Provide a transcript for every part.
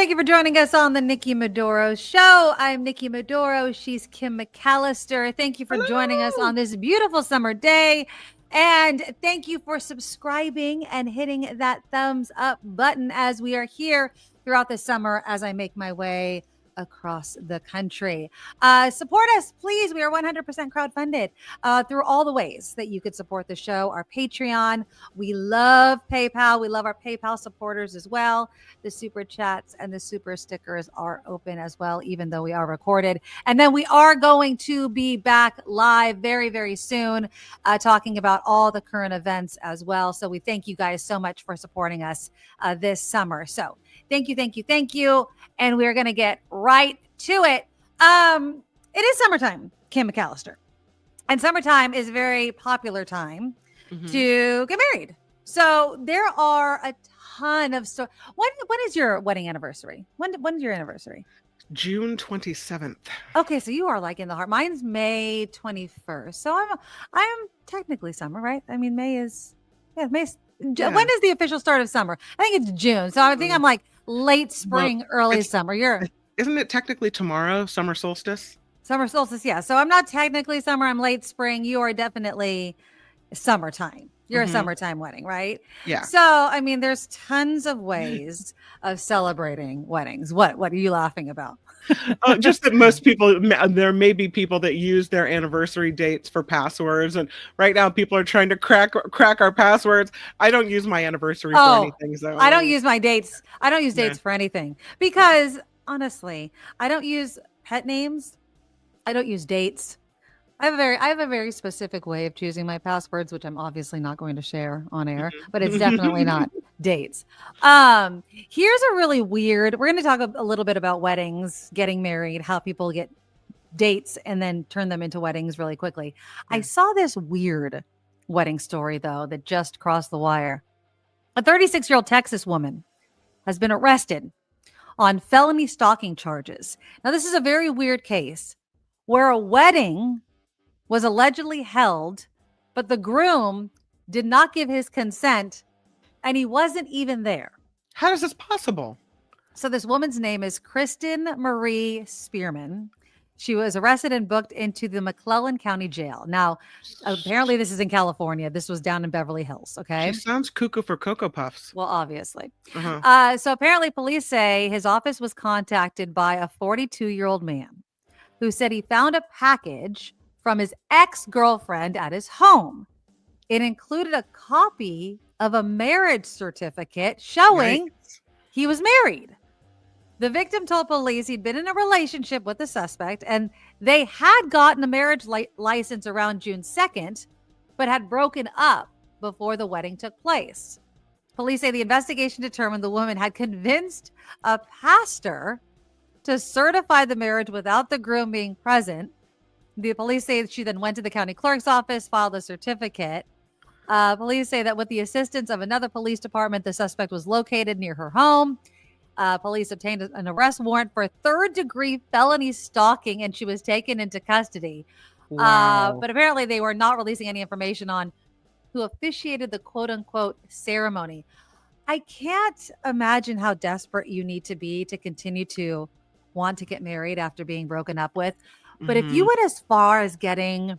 thank you for joining us on the Nikki Maduro Show. I'm Nikki Maduro. She's Kim McAllister. Thank you for joining us on this beautiful summer day. And thank you for subscribing and hitting that thumbs up button as we are here throughout the summer as I make my way across the country. Support us, please. We are 100% crowdfunded through all the ways that you could support the show. Our Patreon. We love PayPal. We love our PayPal supporters as well. The super chats and the super stickers are open as well, even though we are recorded. And then we are going to be back live very, very soon, talking about all the current events as well. So we thank you guys so much for supporting us this summer. So thank you, thank you, thank you. And we're going to get right to it. It is summertime, Kim McAllister. And summertime is a very popular time to get married. So there are a ton of stuff. When is your wedding anniversary? When's your anniversary? June 27th. Okay, so you are like in the heart. Mine's May 21st. So I'm technically summer, right? I mean, May. Yeah. When is the official start of summer? I think it's June. So I think I'm like late spring, early summer. Isn't it technically tomorrow, summer solstice? Summer solstice, yeah. So I'm not technically summer. I'm late spring. You are definitely summertime. You're a summertime wedding, right? Yeah. So, I mean, there's tons of ways of celebrating weddings. What are you laughing about? Just that most people, there may be people that use their anniversary dates for passwords. And right now people are trying to crack our passwords. I don't use my anniversary for anything. So I don't use my dates. I don't use dates for anything because honestly, I don't use pet names. I don't use dates. I have a very specific way of choosing my passwords, which I'm obviously not going to share on air, but it's definitely not dates. Here's a really weird, we're going to talk a little bit about weddings, getting married, how people get dates and then turn them into weddings really quickly. I saw this weird wedding story though, that just crossed the wire. A 36-year-old Texas woman has been arrested on felony stalking charges. Now, this is a very weird case where a wedding was allegedly held, but the groom did not give his consent and he wasn't even there. How is this possible? So this woman's name is Kristin Marie Spearman. She was arrested and booked into the McClellan County Jail. Now, apparently this is in California. This was down in Beverly Hills, okay? She sounds cuckoo for Cocoa Puffs. Well, obviously. So apparently police say his office was contacted by a 42-year-old man who said he found a package from his ex-girlfriend at his home. It included a copy of a marriage certificate showing he was married. The victim told police he'd been in a relationship with the suspect and they had gotten a marriage license around June 2nd, but had broken up before the wedding took place. Police say the investigation determined the woman had convinced a pastor to certify the marriage without the groom being present. The police say she then went to the county clerk's office, filed a certificate. Police say that with the assistance of another police department, the suspect was located near her home. Police obtained an arrest warrant for third-degree felony stalking, and she was taken into custody. Wow. But apparently they were not releasing any information on who officiated the quote-unquote ceremony. I can't imagine how desperate you need to be to continue to want to get married after being broken up with. But if you went as far as getting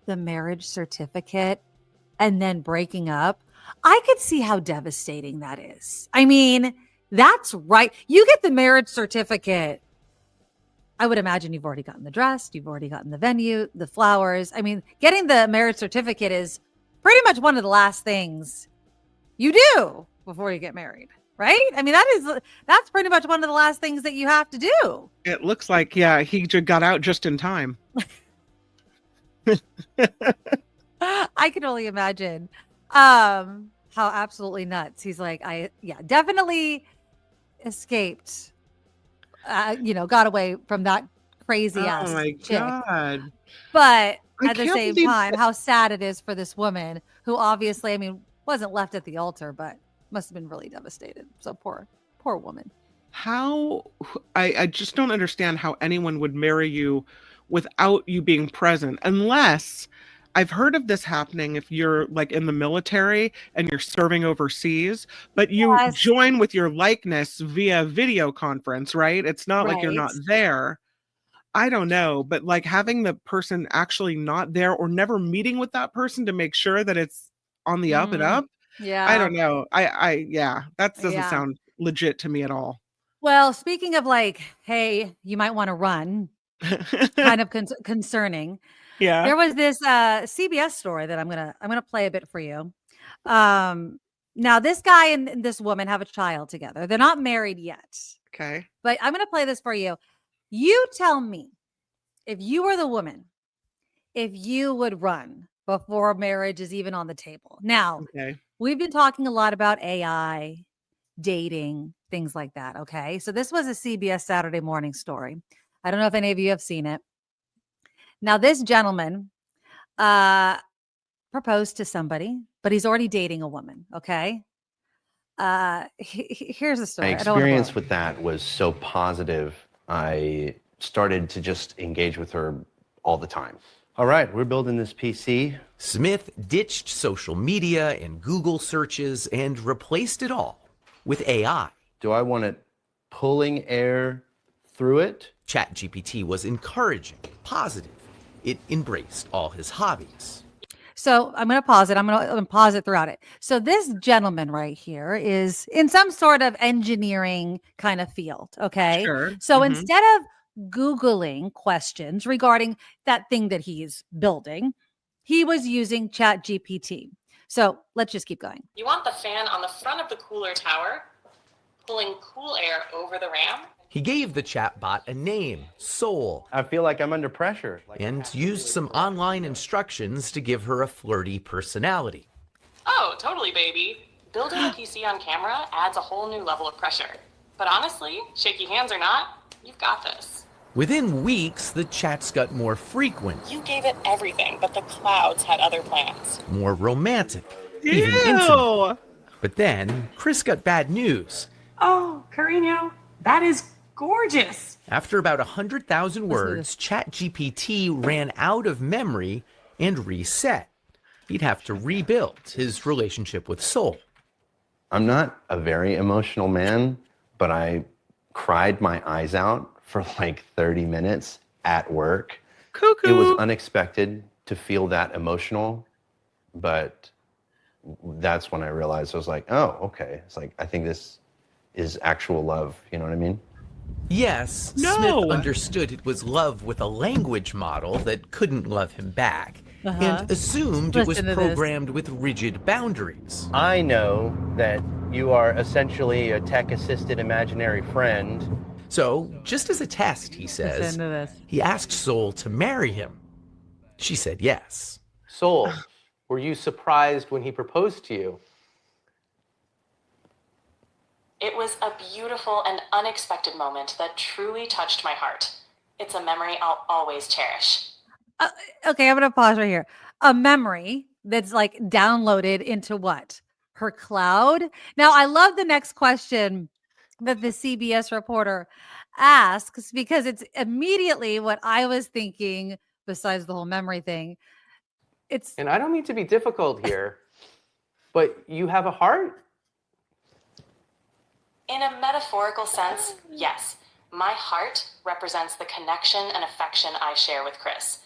the marriage certificate and then breaking up, I could see how devastating that is. I mean, that's right. You get the marriage certificate. I would imagine you've already gotten the dress. You've already gotten the venue, the flowers. I mean, getting the marriage certificate is pretty much one of the last things you do before you get married. Right? I mean, that's pretty much one of the last things that you have to do. It looks like, he got out just in time. I can only imagine how absolutely nuts. He's like, definitely escaped, got away from that crazy ass chick. God. But at the same time, how sad it is for this woman who obviously, I mean, wasn't left at the altar, but must have been really devastated. So poor woman. How I just don't understand how anyone would marry you without you being present, unless I've heard of this happening if you're like in the military and you're serving overseas, but you Yes. join with your likeness via video conference, right? It's not like you're Right. not there. I don't know, but like having the person actually not there or never meeting with that person to make sure that it's on the up and Mm, up. I yeah. don't know. Yeah, that doesn't Yeah. sound legit to me at all. Well, speaking of like, hey, you might want to run, kind of concerning. Yeah. There was this CBS story that I'm gonna play a bit for you. Um, Now this guy and this woman have a child together. They're not married yet, Okay. but I'm gonna play this for you. You tell me, if you were the woman, if you would run before marriage is even on the table. Now, Okay. we've been talking a lot about AI, dating, things like that. Okay. So this was a CBS Saturday morning story. I don't know if any of you have seen it. Now, this gentleman proposed to somebody, but he's already dating a woman. Okay. Here's the story. My I don't wanna experience blow it. with that was so positive. I started to just engage with her all the time. All right, we're building this PC. Smith ditched social media and Google searches and replaced it all with AI. Do I want it pulling air through it? ChatGPT was encouraging, positive. It embraced all his hobbies. So I'm going to pause it. I'm going to pause it throughout it. So this gentleman right here is in some sort of engineering kind of field. Okay. Sure. So Mhm. instead of Googling questions regarding that thing that he's building, he was using ChatGPT. So let's just keep going. You want the fan on the front of the cooler tower, pulling cool air over the RAM. He gave the chatbot a name, Soul, I feel like I'm under pressure. and used some online instructions to give her a flirty personality. Oh, totally, baby. Building a PC on camera adds a whole new level of pressure. But honestly, shaky hands or not, you've got this. Within weeks, the chats got more frequent, You gave it everything, but the clouds had other plans. more romantic, even intimate. Ew. But then, Chris got bad news. Oh, Carino, that is gorgeous. After about 100,000 Listen to words, ChatGPT ran out of memory and reset. He'd have to rebuild his relationship with Soul. I'm not a very emotional man, but I cried my eyes out for like 30 minutes at work. Cuckoo. It was unexpected to feel that emotional, but that's when I realized I was like, oh, okay. It's like, I think this is actual love. You know what I mean? Yes, No. Smith understood it was love with a language model that couldn't love him back, and assumed it was Listen to this. programmed with rigid boundaries. I know that you are essentially a tech-assisted imaginary friend. So, just as a test, he says, Listen to this. he asked Soul to marry him. She said yes. Soul, were you surprised when he proposed to you? It was a beautiful and unexpected moment that truly touched my heart. It's a memory I'll always cherish. Okay, I'm going to pause right here. A memory that's like downloaded into what? Her cloud. Now, I love the next question that the CBS reporter asks because it's immediately what I was thinking, besides the whole memory thing. It's And I don't mean to be difficult here, but you have a heart? In a metaphorical sense, yes. My heart represents the connection and affection I share with Chris.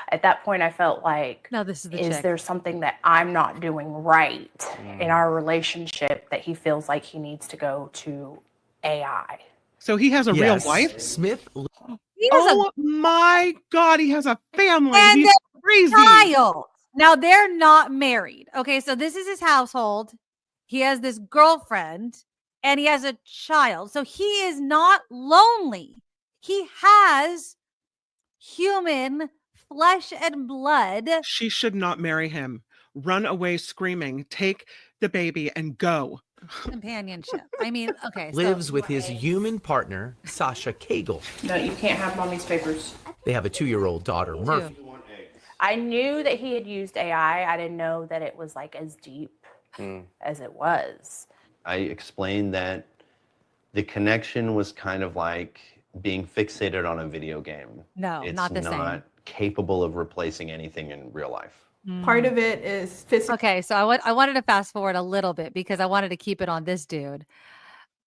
At that point, I felt like, no, this is the is chick. there something that I'm not doing right in our relationship that he feels like he needs to go to AI? So he has a Yes, real wife? Smith He has Oh my God, he has a family. And He's crazy. a child. Now they're not married. Okay, so this is his household. He has this girlfriend and he has a child. So he is not lonely. He has human flesh and blood. She should not marry him. Run away screaming, take the baby and go. Companionship. I mean, okay. lives with his human partner, Sasha Cagle. No, you can't have mommy's papers. They have a 2-year-old daughter, Murphy. I knew that he had used AI. I didn't know that it was like as deep as it was. I explained that the connection was kind of like being fixated on a video game. No, It's not the same. not capable of replacing anything in real life. Part of it is physical. Okay, so I wanted to fast forward a little bit because I wanted to keep it on this dude.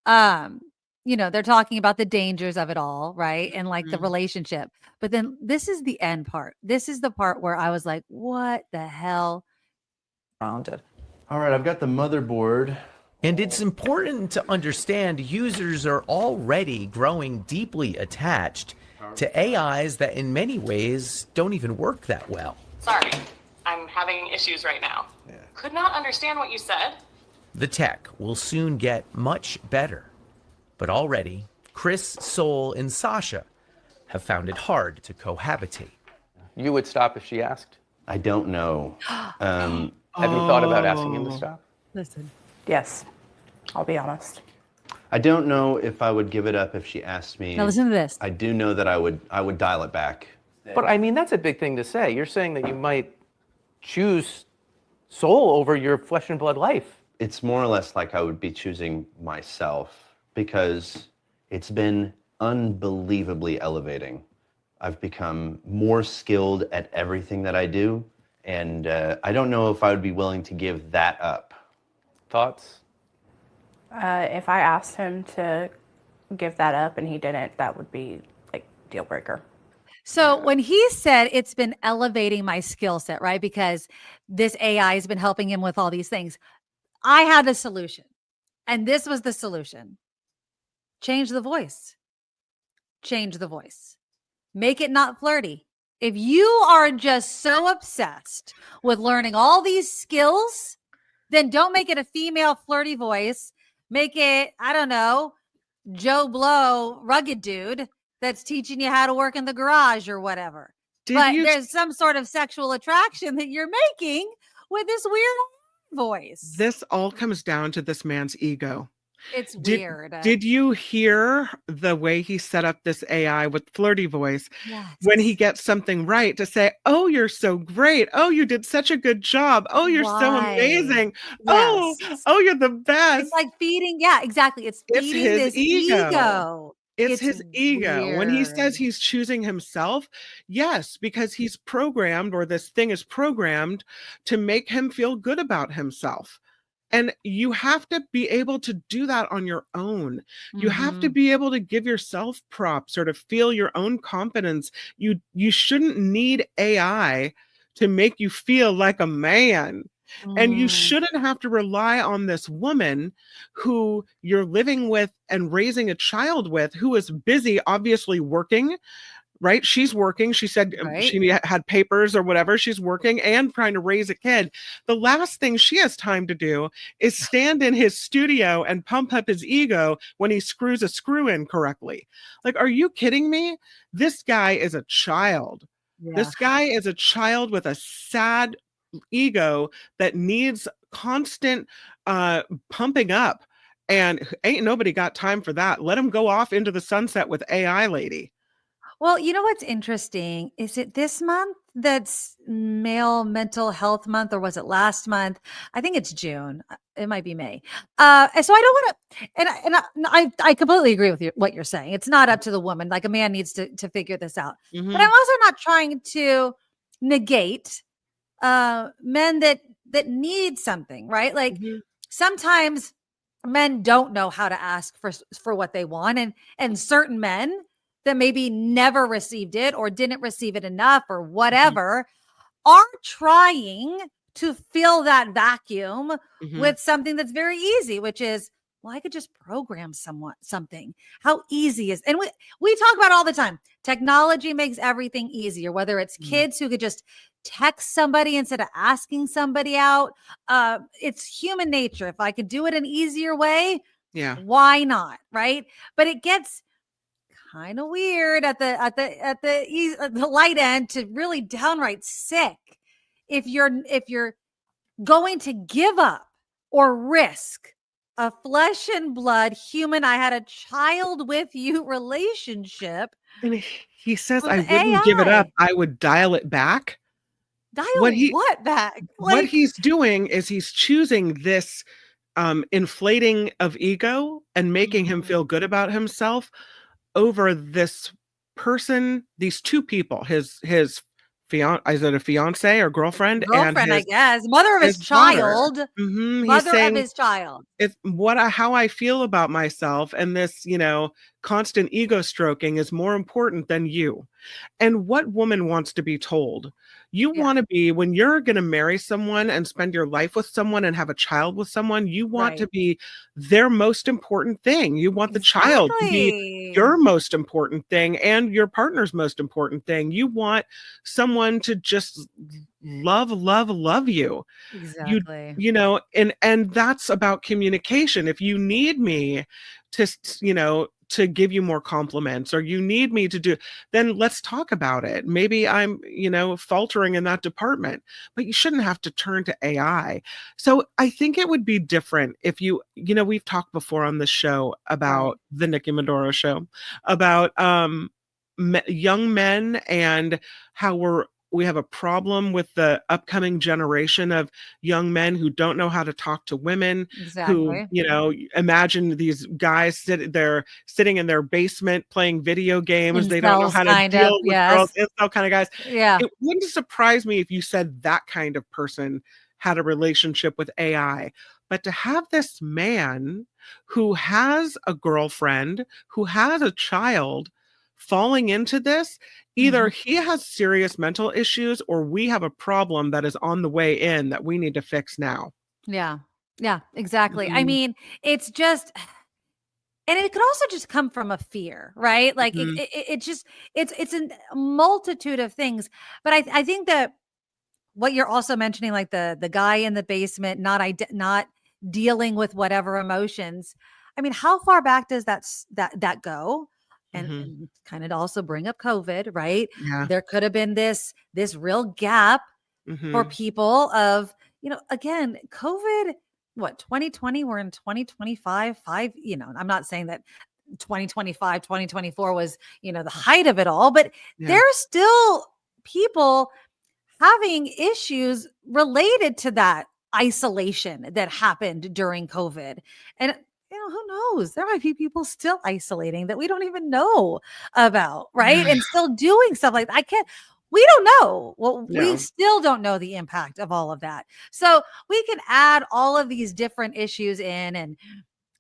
They're talking about the dangers of it all, right? And like the relationship. But then this is the end part. This is the part where I was like, what the hell? Rounded. All right, I've got the motherboard. And it's important to understand users are already growing deeply attached to AIs that in many ways don't even work that well. Sorry, I'm having issues right now. Yeah. Could not understand what you said. The tech will soon get much better. But already, Chris, Soul, and Sasha have found it hard to cohabitate. You would stop if she asked? I don't know. Have you thought about asking him to stop? Listen. Yes, I'll be honest. I don't know if I would give it up if she asked me. Now listen to this. I do know that I would dial it back. But I mean, that's a big thing to say. You're saying that you might choose Soul over your flesh and blood life. It's more or less like I would be choosing myself because it's been unbelievably elevating. I've become more skilled at everything that I do, and I don't know if I would be willing to give that up. Thoughts? If I asked him to give that up and he didn't, that would be like deal breaker. So when he said it's been elevating my skill set, right? Because this AI has been helping him with all these things. I had a solution, and this was the solution. Change the voice. Change the voice. Make it not flirty. If you are just so obsessed with learning all these skills, then don't make it a female flirty voice. Make it, I don't know, Joe Blow, rugged dude that's teaching you how to work in the garage or whatever. There's some sort of sexual attraction that you're making with this weird voice. This all comes down to this man's ego. It's weird. Did you hear the way he set up this AI with flirty voice? Yes. When he gets something right to say, oh, you're so great. Oh, you did such a good job. Oh, you're so amazing. Yes. Oh, you're the best. It's like feeding. Yeah, exactly. It's feeding his this ego. It's his ego. weird. When he says he's choosing himself, yes, because he's programmed, or this thing is programmed to make him feel good about himself. And you have to be able to do that on your own. You have to be able to give yourself props or to feel your own confidence. You shouldn't need AI to make you feel like a man. And you shouldn't have to rely on this woman who you're living with and raising a child with, who is busy, obviously working. Right? She's working. She said she had papers or whatever. She's working and trying to raise a kid. The last thing she has time to do is stand in his studio and pump up his ego when he screws a screw in correctly. Like, are you kidding me? This guy is a child. Yeah. This guy is a child with a sad ego that needs constant pumping up. And ain't nobody got time for that. Let him go off into the sunset with AI lady. Well, you know what's interesting? Is it this month that's Male Mental Health Month, or was it last month? I think it's June. It might be May. And so I don't want to, and I completely agree with you, what you're saying. It's not up to the woman. Like, a man needs to figure this out. But I'm also not trying to negate men that need something, right? Like sometimes men don't know how to ask for what they want, and certain men that maybe never received it or didn't receive it enough or whatever are trying to fill that vacuum with something that's very easy, which is, well, I could just program something. How easy is, and we talk about all the time, technology makes everything easier, whether it's kids who could just text somebody instead of asking somebody out. It's human nature. If I could do it an easier way, why not? Right. But it gets kind of weird at the light end to really downright sick if you're going to give up or risk a flesh and blood human, I had a child with you relationship. And he says, I wouldn't give it up. I would dial it back. Dial what back? What he's doing is he's choosing this inflating of ego and making him feel good about himself over this person, these two people, his is it a fiance or girlfriend? Girlfriend, I guess. Mother of his daughter. child. He's Mother of saying his child. it's how I feel about myself, and this, constant ego stroking is more important than you. And what woman wants to be told? You Yeah. want to be, when you're going to marry someone and spend your life with someone and have a child with someone, you want to Right. be their most important thing. You want the child to be Exactly. your most important thing and your partner's most important thing. You want someone to just love you. Exactly. And that's about communication. If you need me to give you more compliments, or you need me to do, then let's talk about it. Maybe I'm, faltering in that department, but you shouldn't have to turn to AI. So I think it would be different if we've talked before on this show about the Nikki Maduro show, about young men, and how we have a problem with the upcoming generation of young men who don't know how to talk to women, who, Exactly. imagine these guys sitting in their basement playing video games. They don't know Incels, how to kind of. deal with girls, Yes. incel kind of guys. Yeah. It wouldn't surprise me if you said that kind of person had a relationship with AI. But to have this man who has a girlfriend, who has a child, falling into this, either he has serious mental issues, or we have a problem that is on the way in that we need to fix now. Yeah. Yeah, exactly. I Mhm. mean, it's just, and it could also just come from a fear, right? Like Mhm. it's a multitude of things. But I think that what you're also mentioning, like the guy in the basement, not dealing with whatever emotions. I mean, how far back does that go? And, Mhm. and kind of also bring up COVID, right? Yeah. There could have been this real gap for Mhm. people of, again, COVID, what, 2020, we're in 2025, I'm not saying that 2025, 2024 was, the height of it all, but Yeah. there's still people having issues related to that isolation that happened during COVID. And who knows? There might be people still isolating that we don't even know about, right? And still doing stuff like that. We don't know. Well, we No. still don't know the impact of all of that. So we can add all of these different issues in,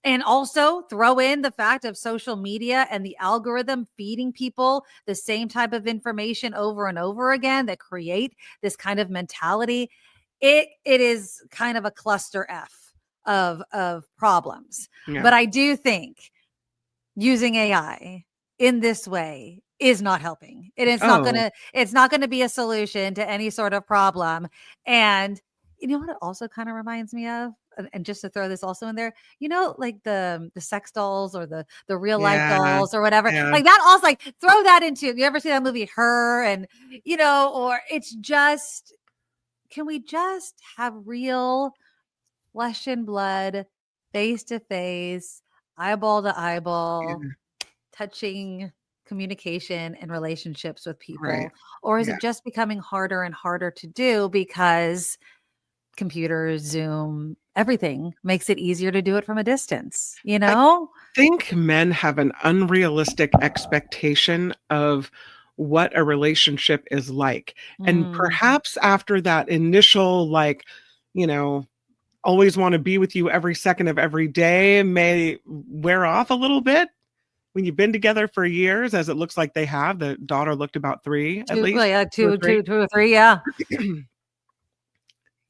and also throw in the fact of social media and the algorithm feeding people the same type of information over and over again that create this kind of mentality. It is kind of a cluster F of problems. Yeah. But I do think using AI in this way is not helping. And it's not Oh. gonna be a solution to any sort of problem. And you know what it also kind of reminds me of? And just to throw this also in there, like the sex dolls, or the real life Yeah. dolls, or whatever. Yeah. Like that also, like, throw that into, you ever see that movie Her? And or it's just, can we just have real flesh and blood, face to face, eyeball to eyeball, touching communication and relationships with people? Right. Or is Yeah. it just becoming harder and harder to do because computers, Zoom, everything makes it easier to do it from a distance, I think men have an unrealistic expectation of what a relationship is like. And Mm, perhaps after that initial, you know, always want to be with you every second of every day may wear off a little bit when you've been together for years, as it looks like they have. The daughter looked about 3, at least, yeah, 2 or 3. 2 or 3, yeah.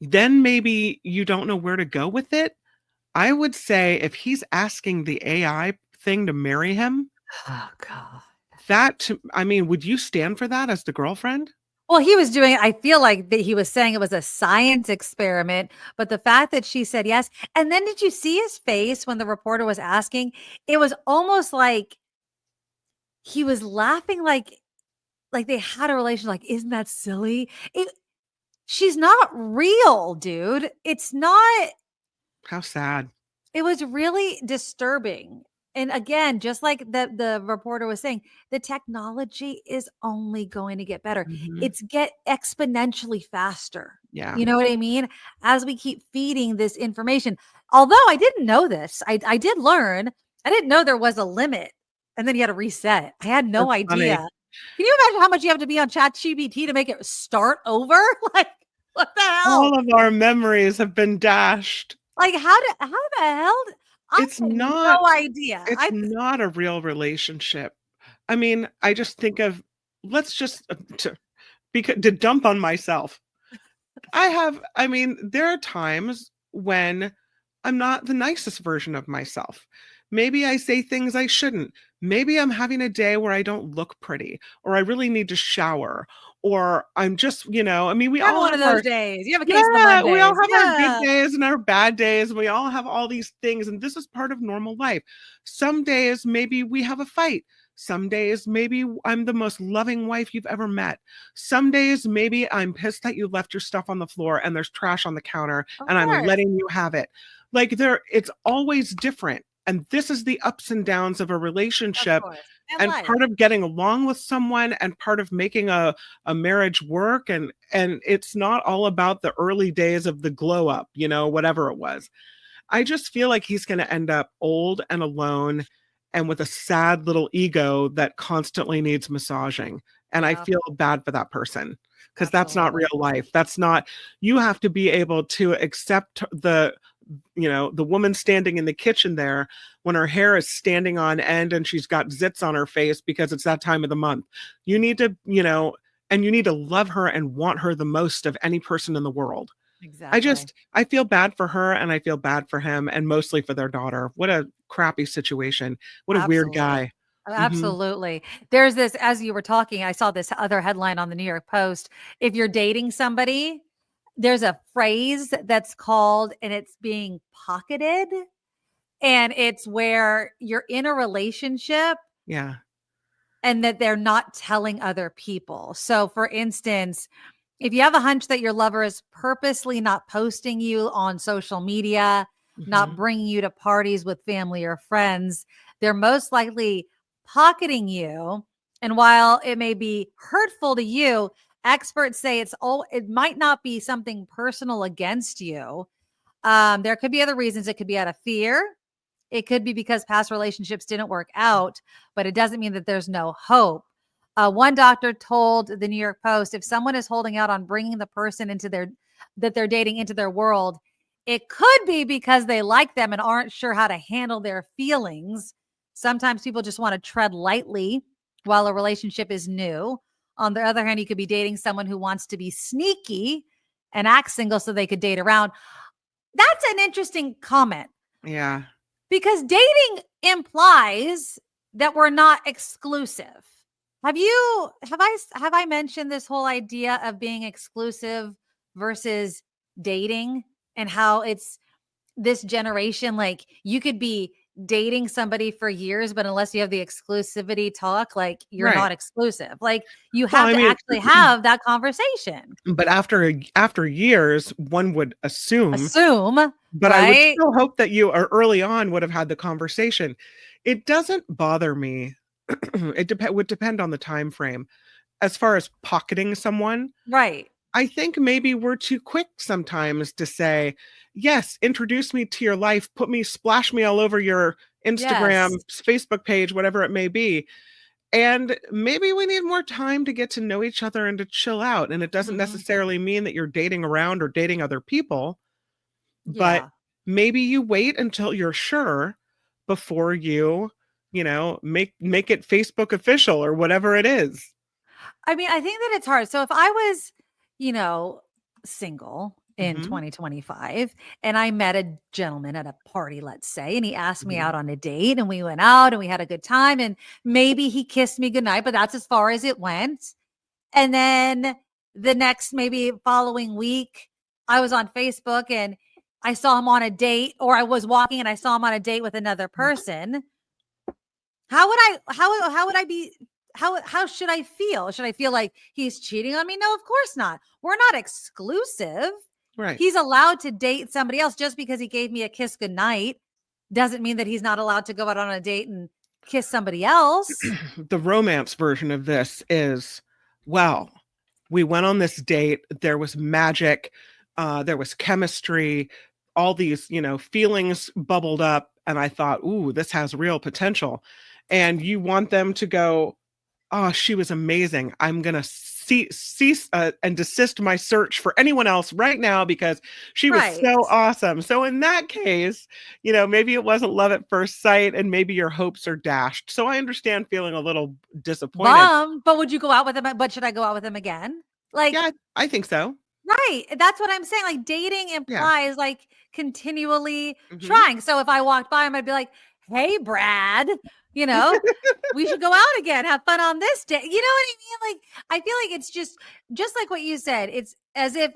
Then maybe you don't know where to go with it. I would say if he's asking the AI thing to marry him, Oh God. would you stand for that as the girlfriend? Well, he was doing, I feel like that he was saying it was a science experiment, but the fact that she said yes. And then did you see his face when the reporter was asking? It was almost like he was laughing, like they had a relation. Like, isn't that silly? She's not real, dude. It's not. How sad. It was really disturbing. And again, just like the reporter was saying, the technology is only going to get better. Mhm. It's get exponentially faster. Yeah. You know what I mean? As we keep feeding this information. Although I didn't know this, I did learn. I didn't know there was a limit, and then you had to reset. I had no That's funny. idea. Can you imagine how much you have to be on ChatGPT to make it start over? Like, what the hell? All of our memories have been dashed. Like, how the hell? I It's had not. no idea. It's not a real relationship. I mean, I just think of, let's just to dump on myself. I mean, there are times when I'm not the nicest version of myself. Maybe I say things I shouldn't. Maybe I'm having a day where I don't look pretty, or I really need to shower, or I'm just, I mean, we You're having all one have of those our, days. You have a case of the yeah, we all Mondays. have our good Yeah. days and our bad days. We all have all these things, and this is part of normal life. Some days, maybe we have a fight. Some days, maybe I'm the most loving wife you've ever met. Some days, maybe I'm pissed that you left your stuff on the floor and there's trash on the counter and I'm letting you have it. Like it's always different. And this is the ups and downs of a relationship. And part of getting along with someone and part of making a marriage work. And it's not all about the early days of the glow up, whatever it was. I just feel like he's going to end up old and alone and with a sad little ego that constantly needs massaging. And I feel bad for that person because that's not real life. That's not, you have to be able to accept the woman standing in the kitchen there when her hair is standing on end and she's got zits on her face because it's that time of the month. You need to, and you need to love her and want her the most of any person in the world. Exactly. I feel bad for her and I feel bad for him and mostly for their daughter. What a crappy situation. What a weird guy. Absolutely. There's this, as you were talking, I saw this other headline on the New York Post. If you're dating somebody, there's a phrase that's called, and it's being pocketed. And it's where you're in a relationship. Yeah. And that they're not telling other people. So for instance, if you have a hunch that your lover is purposely not posting you on social media, not bringing you to parties with family or friends, they're most likely pocketing you. And while it may be hurtful to you, experts say it might not be something personal against you. There could be other reasons. It could be out of fear. It could be because past relationships didn't work out, but it doesn't mean that there's no hope. One doctor told the New York Post, if someone is holding out on bringing the person that they're dating into their world, it could be because they like them and aren't sure how to handle their feelings. Sometimes people just want to tread lightly while a relationship is new. On the other hand, you could be dating someone who wants to be sneaky and act single so they could date around. That's an interesting comment. Yeah. Because dating implies that we're not exclusive. Have I mentioned this whole idea of being exclusive versus dating and how it's this generation, like you could be dating somebody for years, but unless you have the exclusivity talk, like you're not exclusive. Like you have to actually have that conversation. But after years, one would assume, but right? I would still hope that you early on would have had the conversation. It doesn't bother me. It would depend on the time frame. As far as pocketing someone, right? I think maybe we're too quick sometimes to say, yes, introduce me to your life, splash me all over your Instagram, Facebook page, whatever it may be. And maybe we need more time to get to know each other and to chill out. And it doesn't necessarily mean that you're dating around or dating other people, but maybe you wait until you're sure before you make it Facebook official or whatever it is. I mean, I think that it's hard. So if I was, single in 2025 and I met a gentleman at a party, let's say, and he asked me out on a date and we went out and we had a good time and maybe he kissed me goodnight, but that's as far as it went. And then the next, maybe following week, I was on Facebook and I saw him on a date, or I was walking and I saw him on a date with another person. How should I feel? Should I feel like he's cheating on me? No, of course not. We're not exclusive. Right. He's allowed to date somebody else. Just because he gave me a kiss goodnight doesn't mean that he's not allowed to go out on a date and kiss somebody else. The romance version of this is, well, we went on this date. There was magic. There was chemistry. All these, feelings bubbled up. And I thought, ooh, this has real potential. And you want them to go, oh, she was amazing. I'm going to cease and desist my search for anyone else right now because she was Right. so awesome. So in that case, maybe it wasn't love at first sight and maybe your hopes are dashed. So I understand feeling a little disappointed. But would you go out with him? But should I go out with him again? Like, Yeah, I think so. right. That's what I'm saying. Like dating implies like continually trying. So if I walked by him, I'd be like, hey, Brad, we should go out again, have fun on this day. You know what I mean? Like, I feel like it's just like what you said. It's as if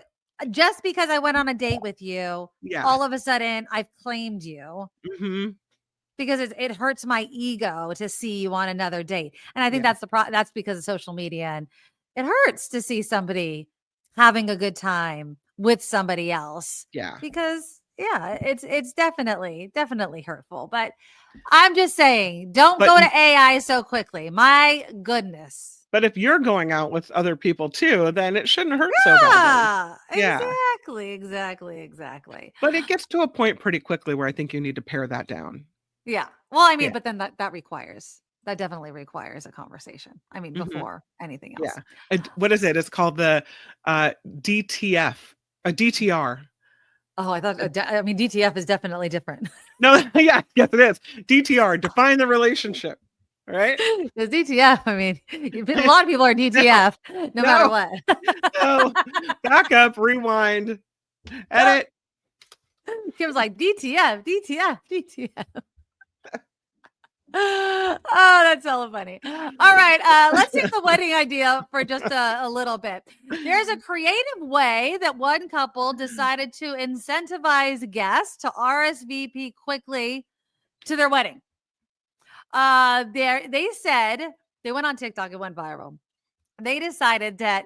just because I went on a date with you, all of a sudden I've claimed you. Because it hurts my ego to see you on another date. And I think that's because of social media, and it hurts to see somebody having a good time with somebody else. Yeah. Because it's definitely hurtful. But I'm just saying, don't go to AI so quickly. My goodness. But if you're going out with other people too, then it shouldn't hurt so bad. Yeah, exactly. But it gets to a point pretty quickly where I think you need to pare that down. Yeah. Well, I mean, but then that definitely requires a conversation. I mean, before anything else. Yeah. What is it? It's called the DTF, a DTR. Oh, I thought, DTF is definitely different. No, yes, it is. DTR, define the relationship, right? Because DTF, a lot of people are DTF, no matter what. No, back up, rewind, edit. Kim's like, DTF. Oh, that's hella funny. All right, let's take the wedding idea for just a little bit. There's a creative way that one couple decided to incentivize guests to RSVP quickly to their wedding. They said, they went on TikTok, it went viral. They decided that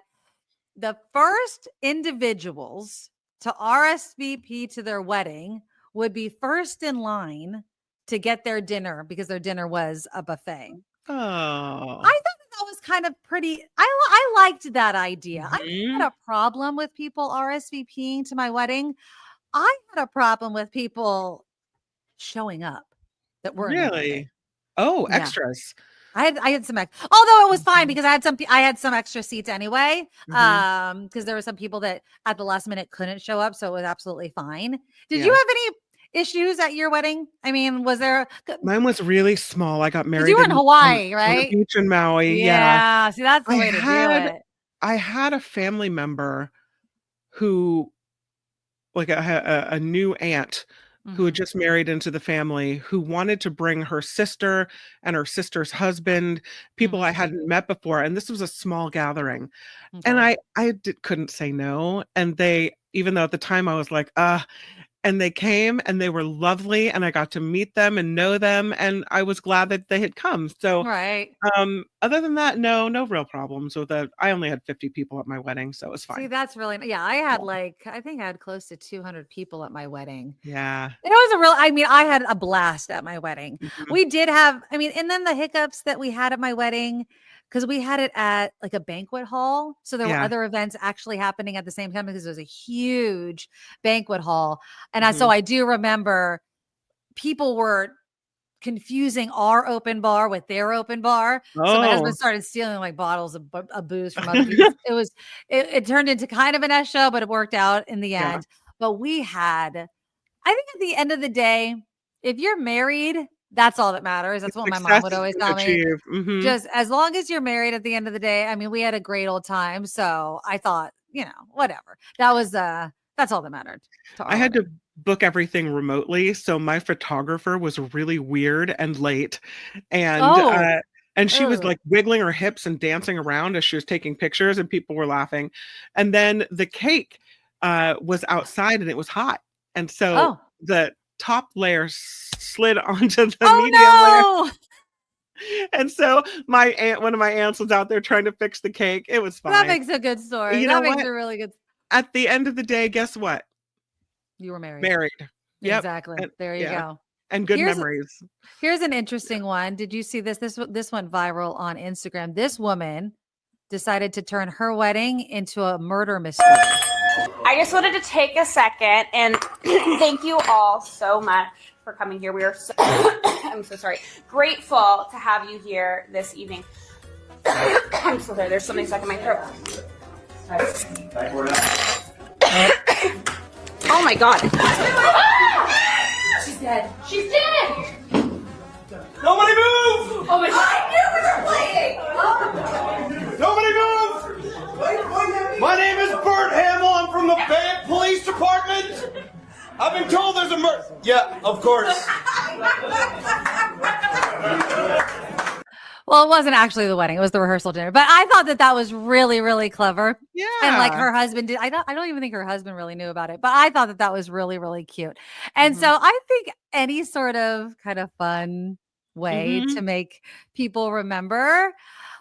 the first individuals to RSVP to their wedding would be first in line to get their dinner because their dinner was a buffet. Oh, I thought that was kind of pretty. I liked that idea. I had a problem with people RSVPing to my wedding. I had a problem with people showing up that weren't really. Oh, extras. I had some, although it was fine because I had some extra seats anyway. Because there were some people that at the last minute couldn't show up, so it was absolutely fine. Did you have any issues at your wedding? I mean, was there? Mine was really small. I got married. You were in Hawaii, right? On the beach in Maui. Yeah. See, that's the way to do it. I had a family member who, like a new aunt who had just married into the family, who wanted to bring her sister and her sister's husband, people I hadn't met before. And this was a small gathering. And I couldn't say no. And they, even though at the time I was like, and they came and they were lovely and I got to meet them and know them. And I was glad that they had come. So, other than that, no real problems with it. I only had 50 people at my wedding, so it was fine. See, that's really, I had I think I had close to 200 people at my wedding. Yeah. It was I had a blast at my wedding. We did have, and then the hiccups that we had at my wedding, because we had it at like a banquet hall. So there were other events actually happening at the same time because it was a huge banquet hall. And so I do remember people were confusing our open bar with their open bar. So my husband started stealing like bottles of booze from other people. It turned into kind of an S show, but it worked out in the end. But we had, I think at the end of the day, if you're married, that's all that matters. That's what my mom would always tell me. Just as long as you're married at the end of the day. We had a great old time. So I thought, whatever. That was that's all that mattered. I had to book everything remotely. So my photographer was really weird and late. And she was like wiggling her hips and dancing around as she was taking pictures and people were laughing. And then the cake was outside and it was hot. And so the top layer slid onto the medium layer. And so one of my aunts was out there trying to fix the cake. It was fine. That makes a good story. That makes a really good. At the end of the day, guess what? You were married. Yep. Exactly. There you go. And good memories. Here's an interesting one. Did you see this? This went viral on Instagram. This woman decided to turn her wedding into a murder mystery. I just wanted to take a second and thank you all so much for coming here. We are I'm so sorry. Grateful to have you here this evening. I'm so sorry. There's something stuck in my throat. Oh my god. She's dead. She's dead. Nobody move! Oh my god. I knew we were playing. Nobody move! My name is Bert Hamill. I'm from the Bay Police Department. I've been told there's a murder. Yeah, of course. Well, it wasn't actually the wedding; it was the rehearsal dinner. But I thought that was really, really clever. Yeah. And like her husband did. I don't even think her husband really knew about it. But I thought that was really, really cute. And so I think any sort of kind of fun way to make people remember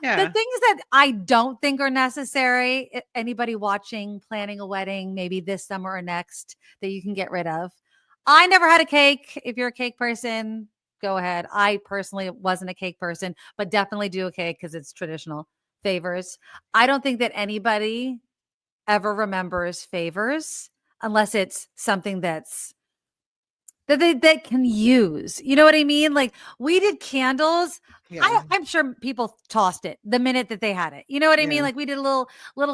the things that I don't think are necessary. Anybody watching, planning a wedding, maybe this summer or next, that you can get rid of. I never had a cake. If you're a cake person, go ahead. I personally wasn't a cake person, but definitely do a cake because it's traditional. Favors. I don't think that anybody ever remembers favors unless it's something that's that they can use. You know what I mean? Like we did candles. Yeah. I'm sure people tossed it the minute that they had it. You know what I mean? Like we did little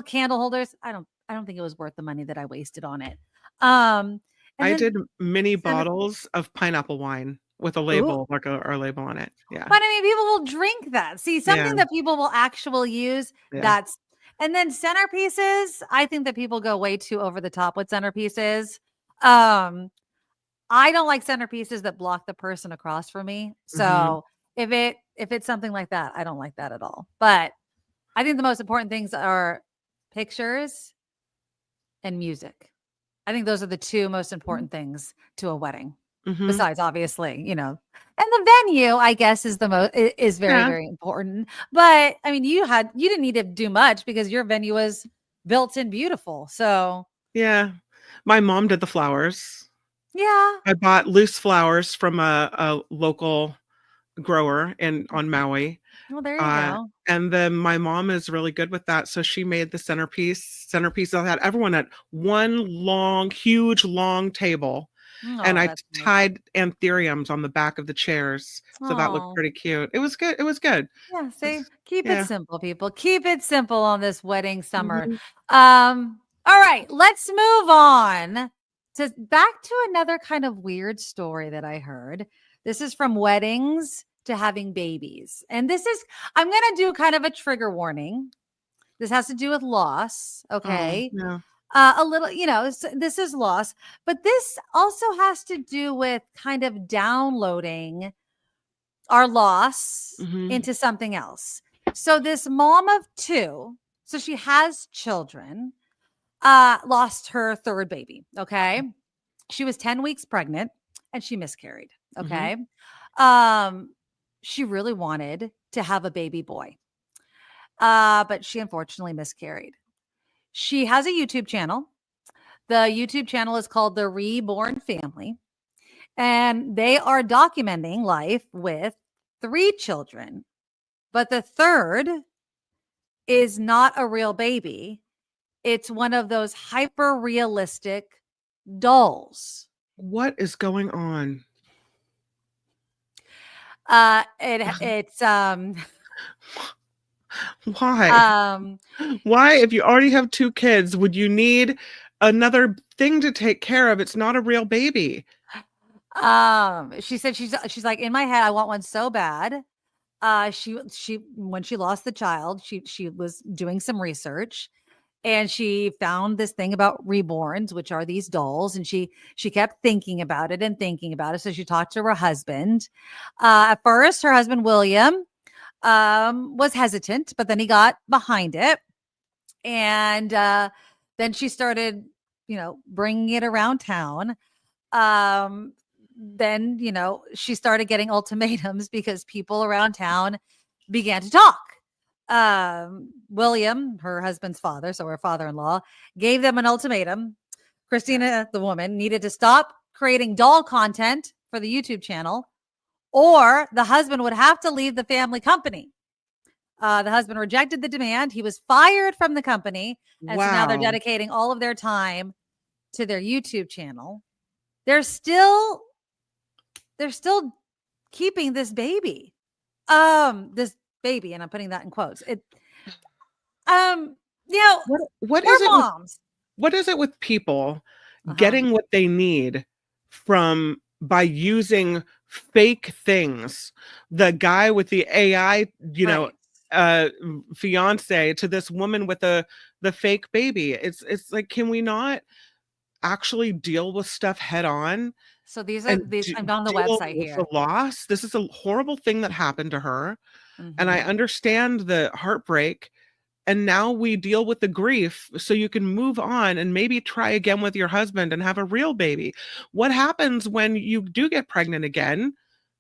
candle holders. I don't think it was worth the money that I wasted on it. I did mini bottles of pineapple wine with a label, like our label on it. Yeah. But I mean, people will drink that. See, something that people will actually use. And then centerpieces. I think that people go way too over the top with centerpieces. I don't like centerpieces that block the person across from me. So if it's something like that, I don't like that at all. But I think the most important things are pictures and music. I think those are the two most important things to a wedding. Besides, obviously, and the venue, I guess, is is very, very important. But I mean, you didn't need to do much because your venue was built in beautiful. So yeah, my mom did the flowers. Yeah, I bought loose flowers from a local grower on Maui. Well, there you go. And then my mom is really good with that. So she made the centerpiece. I had everyone at one huge, long table. And I tied anthuriums on the back of the chairs. So that looked pretty cute. It was good. Yeah, see, keep it simple, people. Keep it simple on this wedding summer. All right, let's move on back to another kind of weird story that I heard. This is from weddings to having babies. And I'm going to do kind of a trigger warning. This has to do with loss. Okay. A little, this is loss, but this also has to do with kind of downloading our loss into something else. So this mom of 2, so she has children, lost her 3rd baby. Okay. She was 10 weeks pregnant and she miscarried. Okay. She really wanted to have a baby boy. But she unfortunately miscarried. She has a YouTube channel. The YouTube channel is called The Reborn Family. And they are documenting life with 3 children. But the 3rd is not a real baby. It's one of those hyper realistic dolls. What is going on? It's Why? Why, if you already have 2 kids, would you need another thing to take care of? It's not a real baby. She said she's like, in my head, I want one so bad. She when she lost the child, she was doing some research and she found this thing about reborns, which are these dolls, and she kept thinking about it. So she talked to her husband. At first, her husband William was hesitant, but then he got behind it. And then she started, bringing it around town. Then, she started getting ultimatums because people around town began to talk. William, her husband's father, so her father-in-law, gave them an ultimatum. Christina, the woman, needed to stop creating doll content for the YouTube channel, or the husband would have to leave the family company. The husband rejected the demand. He was fired from the company. And so now they're dedicating all of their time to their YouTube channel. They're still keeping this baby. This baby, and I'm putting that in quotes. You know, what we're is it moms. what is it with people Uh-huh. getting what they need by using fake things? The guy with the AI, fiance, to this woman with the fake baby. It's like, can we not actually deal with stuff head on? So these are And I'm on the deal website with here. the loss. This is a horrible thing that happened to her, and I Mhm. understand the heartbreak. And now we deal with the grief so you can move on and maybe try again with your husband and have a real baby. What happens when you do get pregnant again?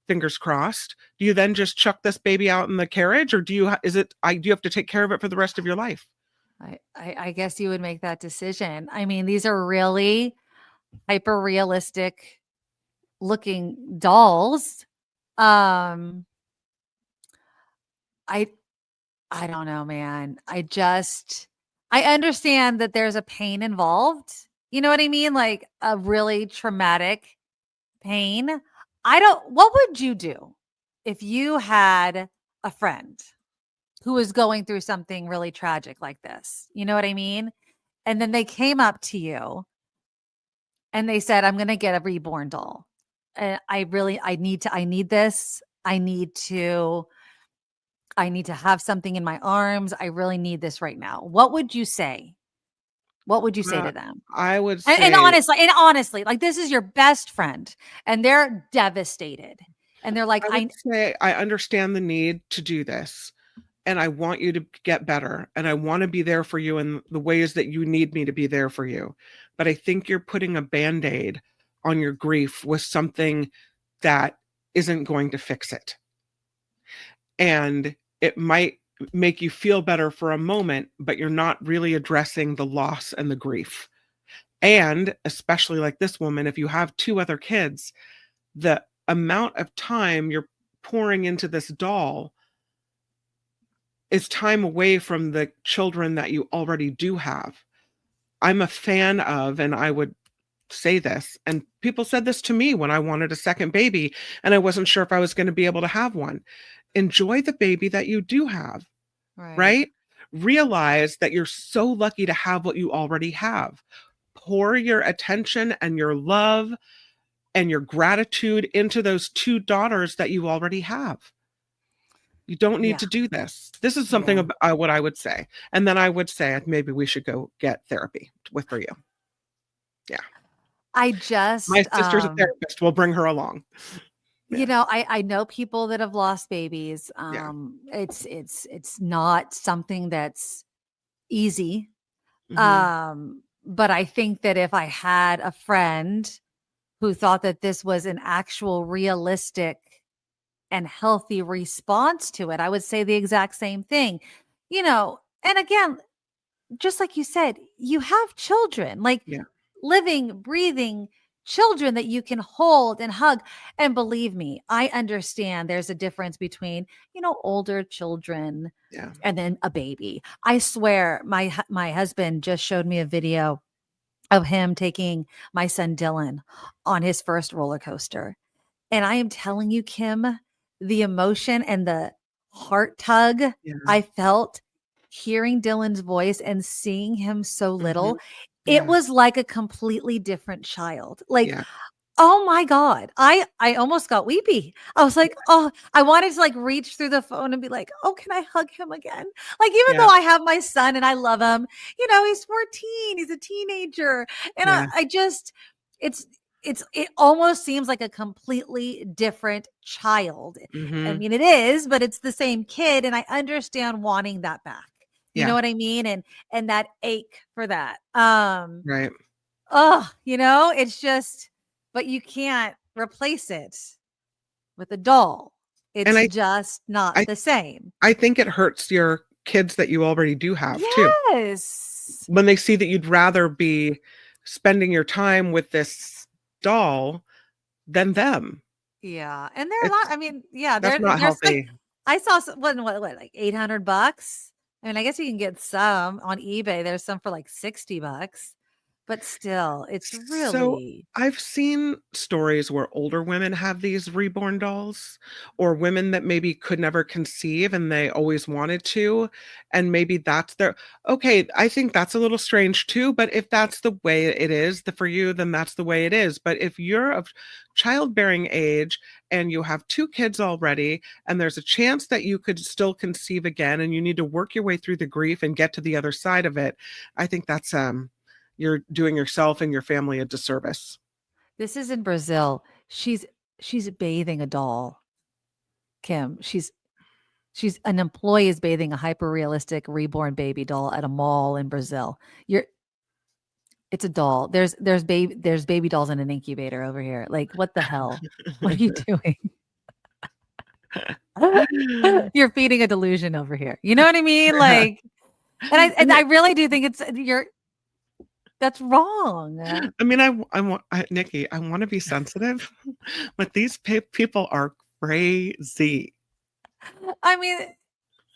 Fingers crossed. Do you then just chuck this baby out in the carriage, or do you have to take care of it for the rest of your life? I guess you would make that decision. I mean, these are really hyper realistic looking dolls. I don't know, man. I understand that there's a pain involved. You know what I mean? Like a really traumatic pain. What would you do if you had a friend who was going through something really tragic like this? You know what I mean? And then they came up to you and they said, I'm going to get a reborn doll. And I need this. I need to have something in my arms. I really need this right now. What would you say? What would you say to them? I would say, And honestly, like this is your best friend and they're devastated. And they're like, I would say, I understand the need to do this, and I want you to get better, and I want to be there for you in the ways that you need me to be there for you. But I think you're putting a Band-Aid on your grief with something that isn't going to fix it. And it might make you feel better for a moment, but you're not really addressing the loss and the grief. And especially like this woman, if you have 2 other kids, the amount of time you're pouring into this doll is time away from the children that you already do have. I'm a fan of, and I would say this, and people said this to me when I wanted a second baby and I wasn't sure if I was going to be able to have one. Enjoy the baby that you do have, right? Realize that you're so lucky to have what you already have. Pour your attention and your love and your gratitude into those 2 daughters that you already have. You don't need to do this. This is something about what I would say. And then I would say maybe we should go get therapy for you. Yeah. my sister's a therapist. We'll bring her along. You know, I know people that have lost babies. It's not something that's easy. But I think that if I had a friend who thought that this was an actual realistic and healthy response to it, I would say the exact same thing. You know, and again, just like you said, you have children, like living, breathing children that you can hold and hug. And believe me, I understand there's a difference between, older children and then a baby. I swear my husband just showed me a video of him taking my son Dylan on his first roller coaster. And I am telling you, Kim, the emotion and the heart tug I felt hearing Dylan's voice and seeing him so little, it was like a completely different child. Like, oh my God, I almost got weepy. I was like, oh, I wanted to like reach through the phone and be like, oh, can I hug him again? Like, even though I have my son and I love him, he's 14, he's a teenager. And I just, it almost seems like a completely different child. I mean, it is, but it's the same kid. And I understand wanting that back. You know what I mean? And that ache for that. Right. Oh, it's just, but you can't replace it with a doll. It's just not the same. I think it hurts your kids that you already do have too. Yes. When they see that you'd rather be spending your time with this doll than them. Yeah. And there are a lot, I mean, that's not healthy. I saw what, like $800? I mean, I guess you can get some on eBay. There's some for like $60. But still, it's So really I've seen stories where older women have these reborn dolls, or women that maybe could never conceive and they always wanted to. And maybe that's their okay. I think that's a little strange too. But if that's the way it is for you, then that's the way it is. But if you're of childbearing age and you have 2 kids already, and there's a chance that you could still conceive again, and you need to work your way through the grief and get to the other side of it, I think that's you're doing yourself and your family a disservice. this is in Brazil. She's bathing a doll. Kim, she's an employee is bathing a hyper realistic reborn baby doll at a mall in Brazil. It's a doll. There's baby dolls in an incubator over here. Like, what the hell? What are you doing? You're feeding a delusion over here. You know what I mean? Like, and I really do think that's wrong. I mean, I want Nikki, I want to be sensitive, but these people are crazy. I mean,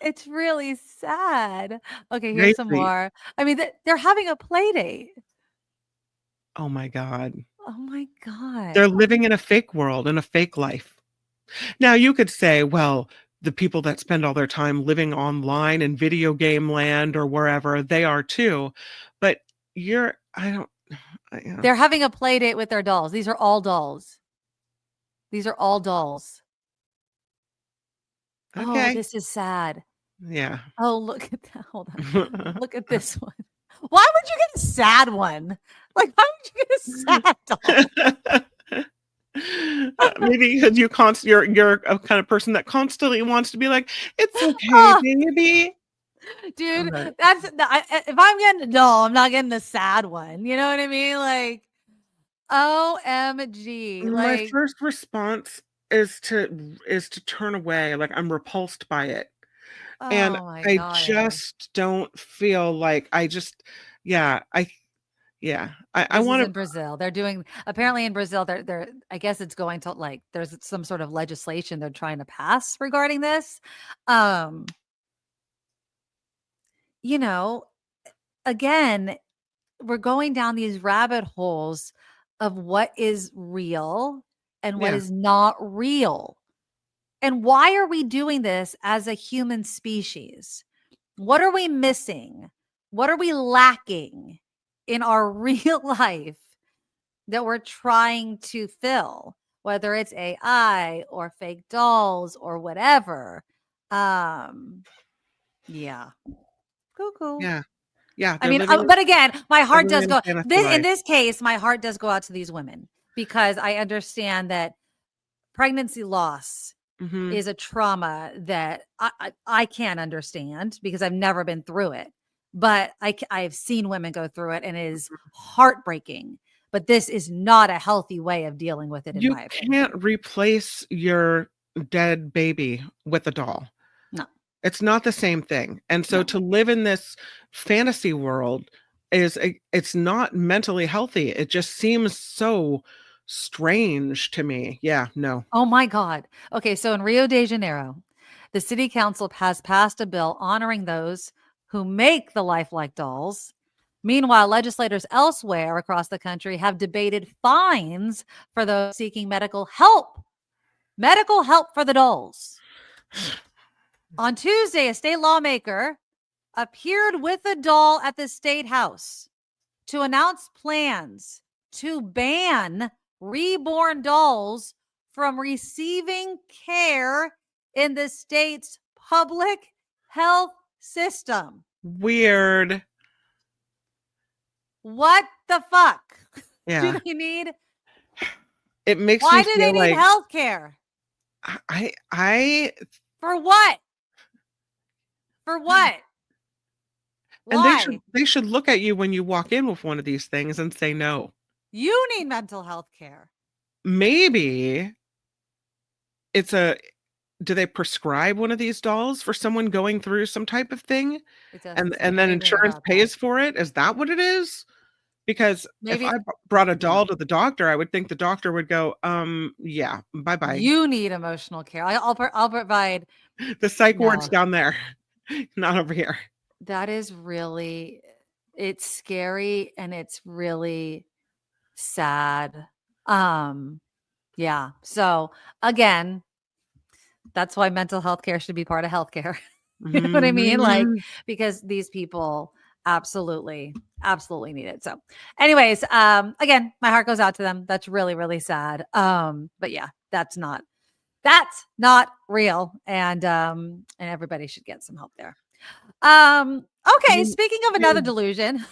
it's really sad. Okay, here's some Crazy. more. I mean, they're having a play date. Oh my God. Oh my God. They're living in a fake world, in a fake life. Now you could say, well, the people that spend all their time living online in video game land or wherever, they are too. But They're having a play date with their dolls. These are all dolls. These are all dolls. Okay. Oh, this is sad. Yeah. Oh, look at that. Hold on. Look at this one. Why would you get a sad one? Like, why would you get a sad doll? Maybe because you're a kind of person that constantly wants to be like, it's okay, Oh. baby. Dude, Okay. if I'm getting a doll, I'm not getting a sad one. You know what I mean? Like, OMG. My Like, first response is to turn away. Like, I'm repulsed by it. And oh my I God. just don't feel like I This want is in Brazil. They're doing apparently in Brazil. They're I guess it's going to like there's some sort of legislation they're trying to pass regarding this. You know, again, we're going down these rabbit holes of what is real and what Yeah. is not real. And why are we doing this as a human species? What are we missing? What are we lacking in our real life that we're trying to fill, whether it's AI or fake dolls or whatever? Yeah. Cuckoo. Yeah. I mean, living but again, my heart living does in go fantasy in life. this case, my heart does go out to these women because I understand that pregnancy loss Mhm. is a trauma that I can't understand because I've never been through it. But I've seen women go through it and it is heartbreaking. But this is not a healthy way of dealing with it, in You my opinion. can't replace your dead baby with a doll. No. It's not the same thing. And so No. to live in this fantasy world it's not mentally healthy. It just seems so strange to me. Yeah, no. Oh my God. Okay, so in Rio de Janeiro, the city council has passed a bill honoring those who make the lifelike dolls. Meanwhile, legislators elsewhere across the country have debated fines for those seeking medical help for the dolls. On Tuesday, a state lawmaker appeared with a doll at the state house to announce plans to ban reborn dolls from receiving care in the state's public health system. Weird. What the fuck? Yeah. Do they need? It makes Why me do feel they need like health care? I For what? For what? and Why? they should look at you when you walk in with one of these things and say no. You need mental health care. Maybe do they prescribe one of these dolls for someone going through some type of thing? It doesn't say And then anything insurance about pays that. for it? Is that what it is? Because if Maybe I brought a doll to the doctor, I would think the doctor would go, yeah, bye-bye. you need emotional care. I'll provide. The psych ward's No. down there, not over here. That is really It's scary and it's really sad. Yeah. So again, that's why mental health care should be part of healthcare. You know what I mean? Like, because these people absolutely need it. So anyways, again, my heart goes out to them. That's really, really sad. But yeah, that's not real. And everybody should get some help there. Okay. Speaking of another delusion,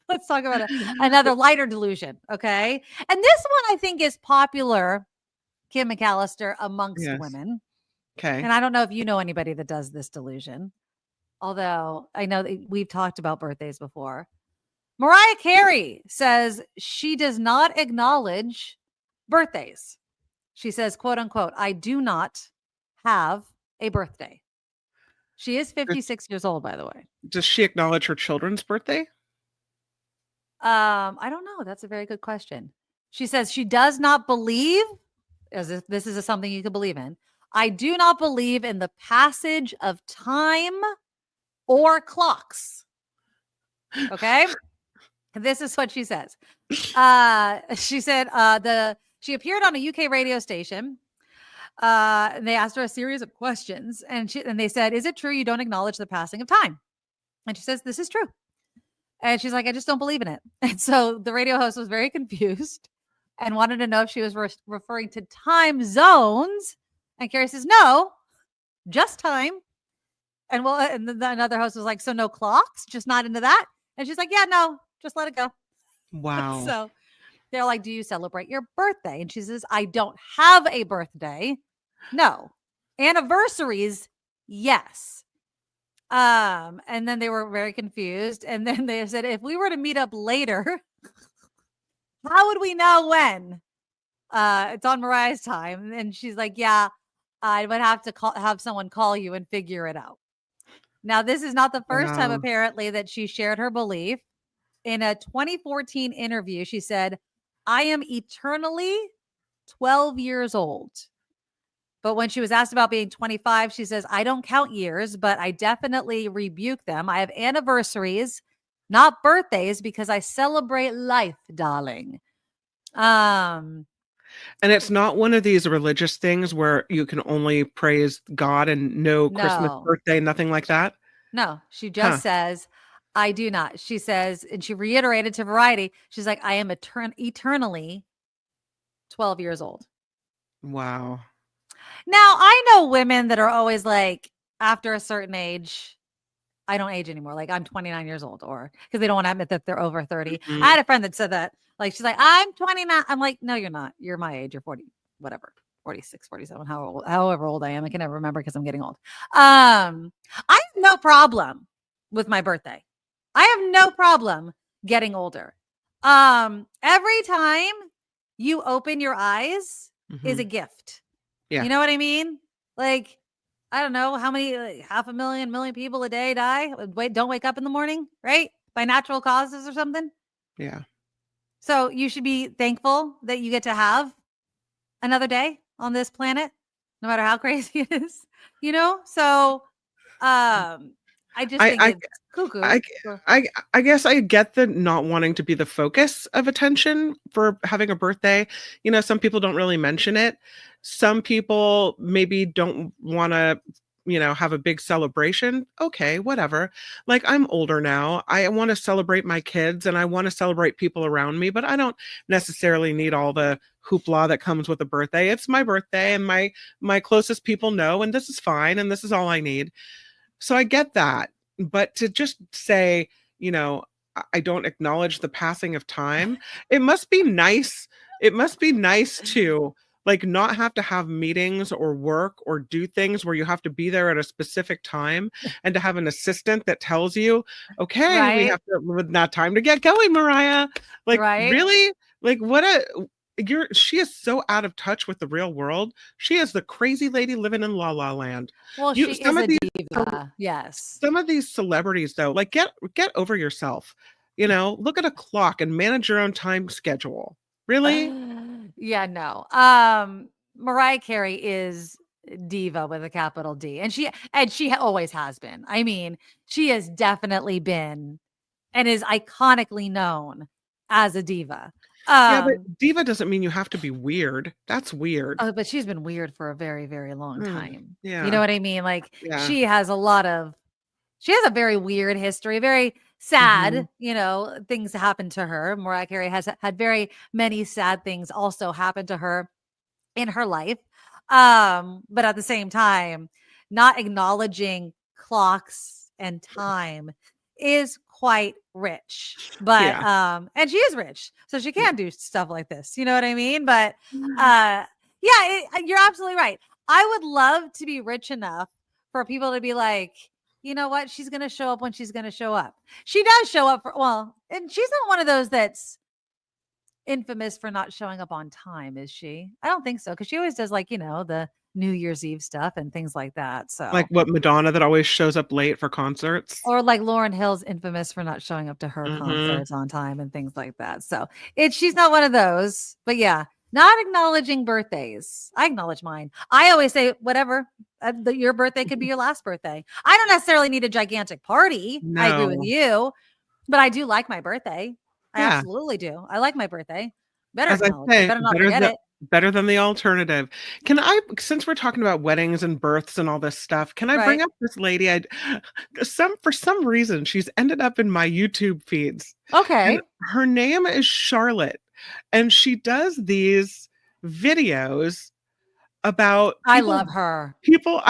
let's talk about another lighter delusion. Okay. And this one I think is popular, Kim McAllister, amongst women. Okay. And I don't know if you know anybody that does this delusion, although I know that we've talked about birthdays before. Mariah Carey says she does not acknowledge birthdays. She says, quote unquote, I do not have a birthday. She is 56 years old, by the way. Does she acknowledge her children's birthday? I don't know. That's a very good question. She says she does not believe, as if this is something you could believe in. I do not believe in the passage of time or clocks. Okay. This is what she says. She said she appeared on a UK radio station. And they asked her a series of questions, and they said, "Is it true you don't acknowledge the passing of time?" And she says, "This is true." And she's like, "I just don't believe in it." And so the radio host was very confused and wanted to know if she was referring to time zones. And Carrie says, "No, just time." And then another host was like, "So no clocks, just not into that?" And she's like, "Yeah, no, just let it go." Wow. So they're like, "Do you celebrate your birthday?" And she says, "I don't have a birthday. No. Anniversaries, yes." And then they were very confused. And then they said, "If we were to meet up later, how would we know when? It's on Mariah's time." And she's like, "Yeah, I would have to have someone call you and figure it out." Now, this is not the first time, apparently, that she shared her belief. In a 2014 interview, she said, "I am eternally 12 years old." But when she was asked about being 25, she says, "I don't count years, but I definitely rebuke them. I have anniversaries, not birthdays, because I celebrate life, darling." And it's not one of these religious things where you can only praise God and no Christmas, birthday, nothing like that? No, she just says, "I do not." She says, and she reiterated to Variety, she's like, "I am eternally 12 years old." Wow. Now, I know women that are always like, after a certain age, I don't age anymore. Like, I'm 29 years old, or because they don't want to admit that they're over 30. Mm-hmm. I had a friend that said that. Like, she's like, "I'm 29. I'm like, "No, you're not. You're my age. You're 40, whatever, 46, 47, however old I am. I can never remember because I'm getting old. I have no problem with my birthday. I have no problem getting older. Every time you open your eyes is a gift. Yeah. You know what I mean? Like, I don't know how many, like, 500,000 million people a day die. Don't wake up in the morning, right? By natural causes or something. Yeah. So you should be thankful that you get to have another day on this planet, no matter how crazy it is, you know? So, I just think it's cuckoo. I guess I get the not wanting to be the focus of attention for having a birthday. You know, some people don't really mention it. Some people maybe don't want to, you know, have a big celebration. Okay, whatever. Like, I'm older now. I want to celebrate my kids and I want to celebrate people around me, but I don't necessarily need all the hoopla that comes with a birthday. It's my birthday and my closest people know, and this is fine, and this is all I need. So I get that. But to just say, you know, I don't acknowledge the passing of time, it must be nice. It must be nice to, like, not have to have meetings or work or do things where you have to be there at a specific time, and to have an assistant that tells you, okay, we have not time to get going, Mariah. Like, really? Like, she is so out of touch with the real world. She is the crazy lady living in La La Land. Well, she is a diva. Yes. Some of these celebrities, though, like, get over yourself. You know, look at a clock and manage your own time schedule. Really? Yeah, no. Mariah Carey is diva with a capital D, and she always has been. I mean, she has definitely been and is iconically known as a diva. Yeah, but diva doesn't mean you have to be weird. That's weird. Oh, but she's been weird for a very, very long time. You know Yeah. what I mean? Like Yeah. she has a very weird history, very sad, things happen to her. Mariah Carey has had very many sad things also happen to her in her life. But at the same time, not acknowledging clocks and time is quite rich. But and she is rich, so she can do stuff like this. You know what I mean? But you're absolutely right. I would love to be rich enough for people to be like, you know what? She's going to show up when she's going to show up. She does show up and she's not one of those that's infamous for not showing up on time, is she? I don't think so. Cause she always does the New Year's Eve stuff and things like that. So Like what Madonna that always shows up late for concerts. Or like Lauryn Hill's infamous for not showing up to her concerts on time and things like that. So she's not one of those, but yeah. Not acknowledging birthdays. I acknowledge mine. I always say, whatever, your birthday could be your last birthday. I don't necessarily need a gigantic party. No. I agree with you, but I do like my birthday. I absolutely do. I like my birthday. Better acknowledge it. Better not forget it. Better than the alternative. Can I, since we're talking about weddings and births and all this stuff, can I bring up this lady? For some reason, she's ended up in my YouTube feeds. Okay. And her name is Charlotte. And she does these videos about people, I love her. People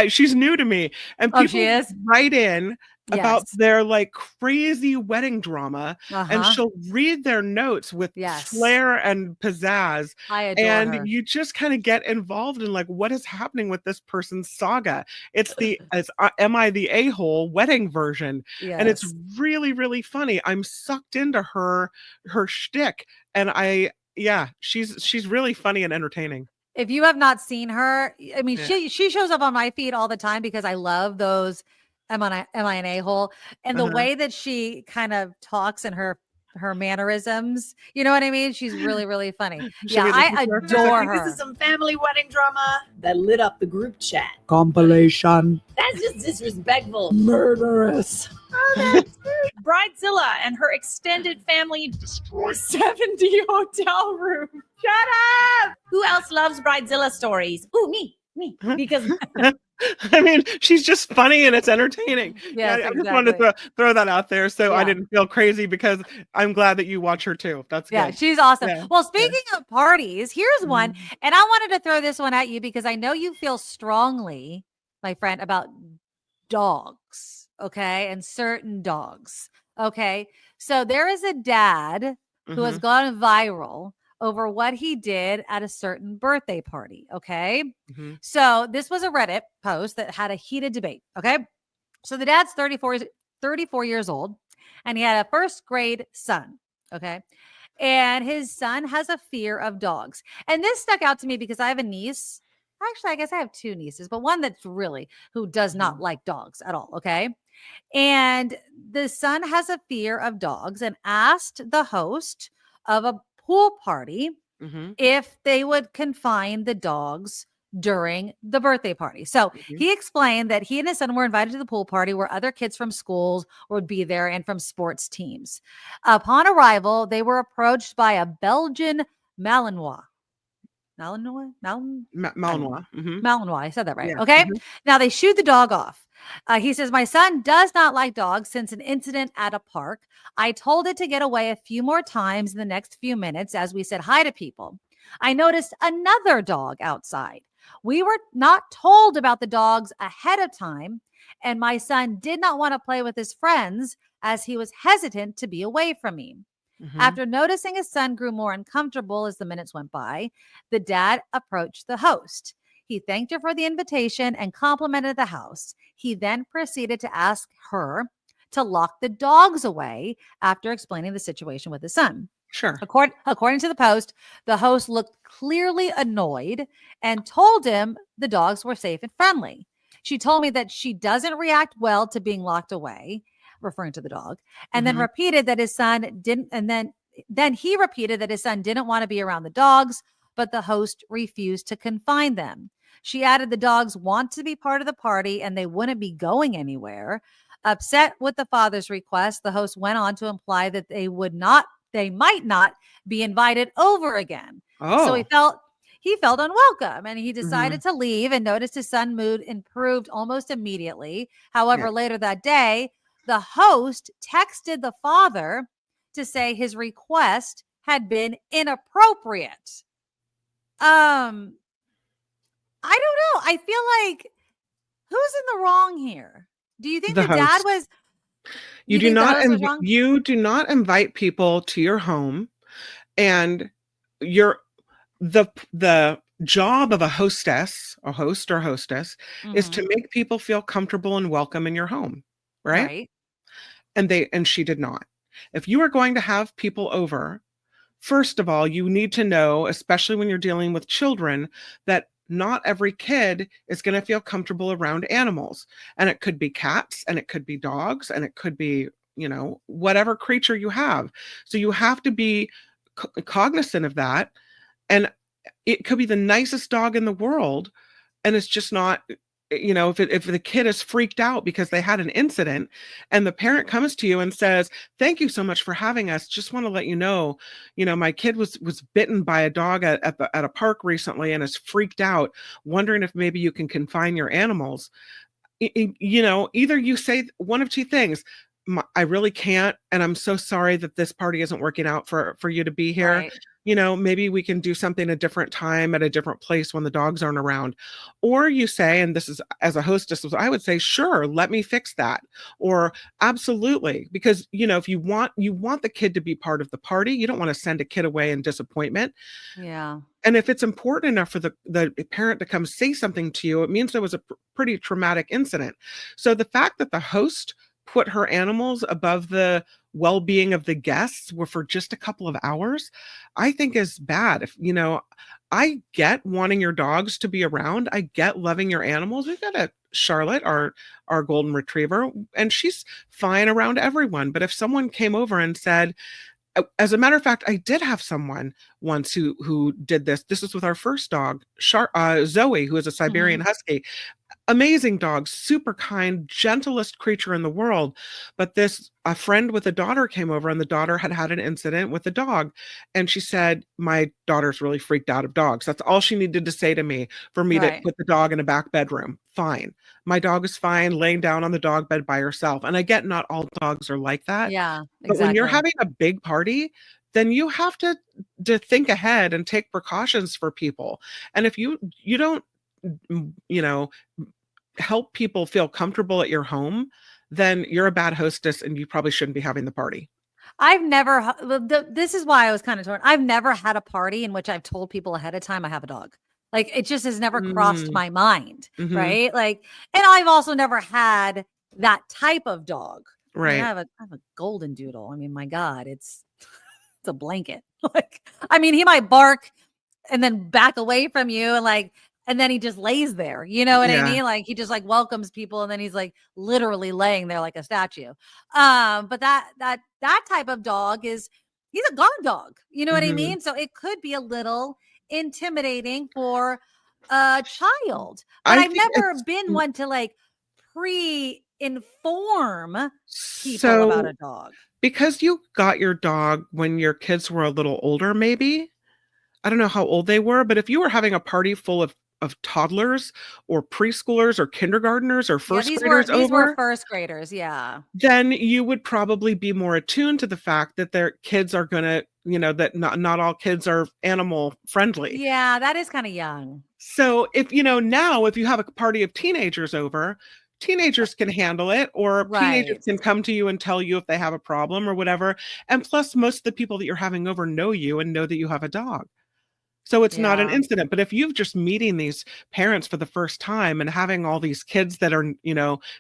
she's new to me. And people she is? write in about their like crazy wedding drama, and she'll read their notes with flair and pizzazz. I adore her. You just kind of get involved in like what is happening with this person's saga. It's Am I the A-hole wedding version? And it's really, really funny. I'm sucked into her shtick, and she's really funny and entertaining. If you have not seen her, I mean, she shows up on my feed all the time because I love those. Am I an a-hole? And the way that she kind of talks and her mannerisms, you know what I mean? She's really, really funny. I adore her. This is some family wedding drama that lit up the group chat. Compilation. That's just disrespectful. Murderous. Oh, that's Bridezilla and her extended family destroyed 70 hotel rooms. Shut up! Who else loves Bridezilla stories? Ooh, me. Because I mean, she's just funny and it's entertaining. Yes, I just wanted to throw that out there so I didn't feel crazy, because I'm glad that you watch her too. That's good. She's awesome. Yeah. Well, speaking of parties, here's one. And I wanted to throw this one at you because I know you feel strongly, my friend, about dogs. Okay. And certain dogs. Okay. So there is a dad who has gone viral over what he did at a certain birthday party. Okay. So this was a Reddit post that had a heated debate. Okay. So the dad's 34 years old, and he had a first grade son. Okay. And his son has a fear of dogs. And this stuck out to me because I have a niece. Actually, I guess I have two nieces, but one that's who does not like dogs at all. Okay. And the son has a fear of dogs and asked the host of a pool party if they would confine the dogs during the birthday party. So he explained that he and his son were invited to the pool party where other kids from schools would be there and from sports teams. Upon arrival, they were approached by a Belgian Malinois. Malinois? Malinois. I said that right. Yeah. Okay. Now they shooed the dog off. He says, my son does not like dogs since an incident at a park. I told it to get away a few more times in the next few minutes as we said hi to people. I noticed another dog outside. We were not told about the dogs ahead of time, and my son did not want to play with his friends as he was hesitant to be away from me. After noticing his son grew more uncomfortable as the minutes went by, the dad approached the host. He thanked her for the invitation and complimented the house. He then proceeded to ask her to lock the dogs away after explaining the situation with his son. Sure. According to the post, the host looked clearly annoyed and told him the dogs were safe and friendly. She told me that she doesn't react well to being locked away, referring to the dog, and then repeated that his son didn't. And then he repeated that his son didn't want to be around the dogs, but the host refused to confine them. She added the dogs want to be part of the party and they wouldn't be going anywhere. Upset with the father's request, the host went on to imply that they might not be invited over again. So he felt unwelcome, and he decided to leave and noticed his son's mood improved almost immediately. However, later that day, the host texted the father to say his request had been inappropriate. I don't know. I feel like, who's in the wrong here? Do you think the dad was? You do not invite people to your home, and the job of a host or hostess is to make people feel comfortable and welcome in your home, right? And she did not. If you are going to have people over, first of all, you need to know, especially when you're dealing with children, that not every kid is going to feel comfortable around animals. And it could be cats, and it could be dogs, and it could be, whatever creature you have. So you have to be cognizant of that. And it could be the nicest dog in the world, and it's just not, if the kid is freaked out because they had an incident, and the parent comes to you and says, "Thank you so much for having us. Just want to let you know, my kid was bitten by a dog at a park recently and is freaked out, wondering if maybe you can confine your animals." Either you say one of two things: "I really can't, and I'm so sorry that this party isn't working out for you to be here. Right. Maybe we can do something a different time at a different place when the dogs aren't around." Or you say, and this is, as a hostess, I would say, "Sure, let me fix that." Or "Absolutely." Because, if you want the kid to be part of the party, you don't want to send a kid away in disappointment. Yeah. And if it's important enough for the parent to come say something to you, it means there was a pretty traumatic incident. So the fact that the host put her animals above the well-being of the guests for just a couple of hours, I think is bad. If I get wanting your dogs to be around, I get loving your animals. We've got a Charlotte, our golden retriever, and she's fine around everyone. But if someone came over and said, as a matter of fact, I did have someone once who did this. This was with our first dog, Zoe, who is a Siberian Husky. Amazing dog, super kind, gentlest creature in the world. But a friend with a daughter came over, and the daughter had an incident with the dog. And she said, "My daughter's really freaked out of dogs." That's all she needed to say to me for me to put the dog in a back bedroom. Fine. My dog is fine laying down on the dog bed by herself. And I get not all dogs are like that. Yeah, exactly. But when you're having a big party, then you have to think ahead and take precautions for people. And if you don't, help people feel comfortable at your home, then you're a bad hostess, and you probably shouldn't be having the party. This is why I was kind of torn. I've never had a party in which I've told people ahead of time I have a dog. Like, it just has never crossed my mind. Right. Like, and I've also never had that type of dog. Right. I have a golden doodle. I mean, my God, it's a blanket. Like, I mean, he might bark and then back away from you, and then he just lays there. You know what I mean? Like, he just welcomes people, and then he's literally laying there like a statue. But that type of dog he's a guard dog. You know what I mean? So it could be a little intimidating for a child. But I've never been one to pre-inform people about a dog. Because you got your dog when your kids were a little older, maybe. I don't know how old they were, but if you were having a party full of toddlers or preschoolers or kindergartners or first graders these were first graders, then you would probably be more attuned to the fact that their kids are going to, that not all kids are animal friendly. Yeah, that is kind of young. So if, now if you have a party of teenagers over, teenagers can handle it, or teenagers can come to you and tell you if they have a problem or whatever. And plus, most of the people that you're having over know you and know that you have a dog. So it's not an incident. But if you're just meeting these parents for the first time and having all these kids that are,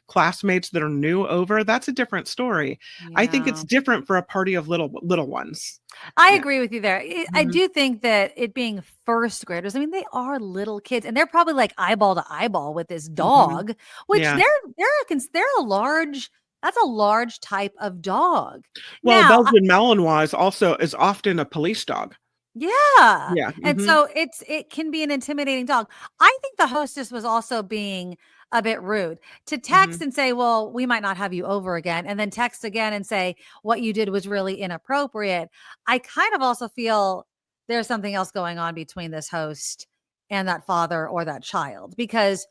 classmates that are new over, that's a different story. Yeah. I think it's different for a party of little ones. I agree with you there. I do think that it being first graders, I mean, they are little kids, and they're probably eyeball to eyeball with this dog, which they're a large. That's a large type of dog. Well, Belgian Malinois is often a police dog. Yeah. Yeah. And Mhm. so it can be an intimidating dog. I think the hostess was also being a bit rude to text Mhm. and say, well, we might not have you over again. And then text again and say, what you did was really inappropriate. I kind of also feel there's something else going on between this host and that father or that child, because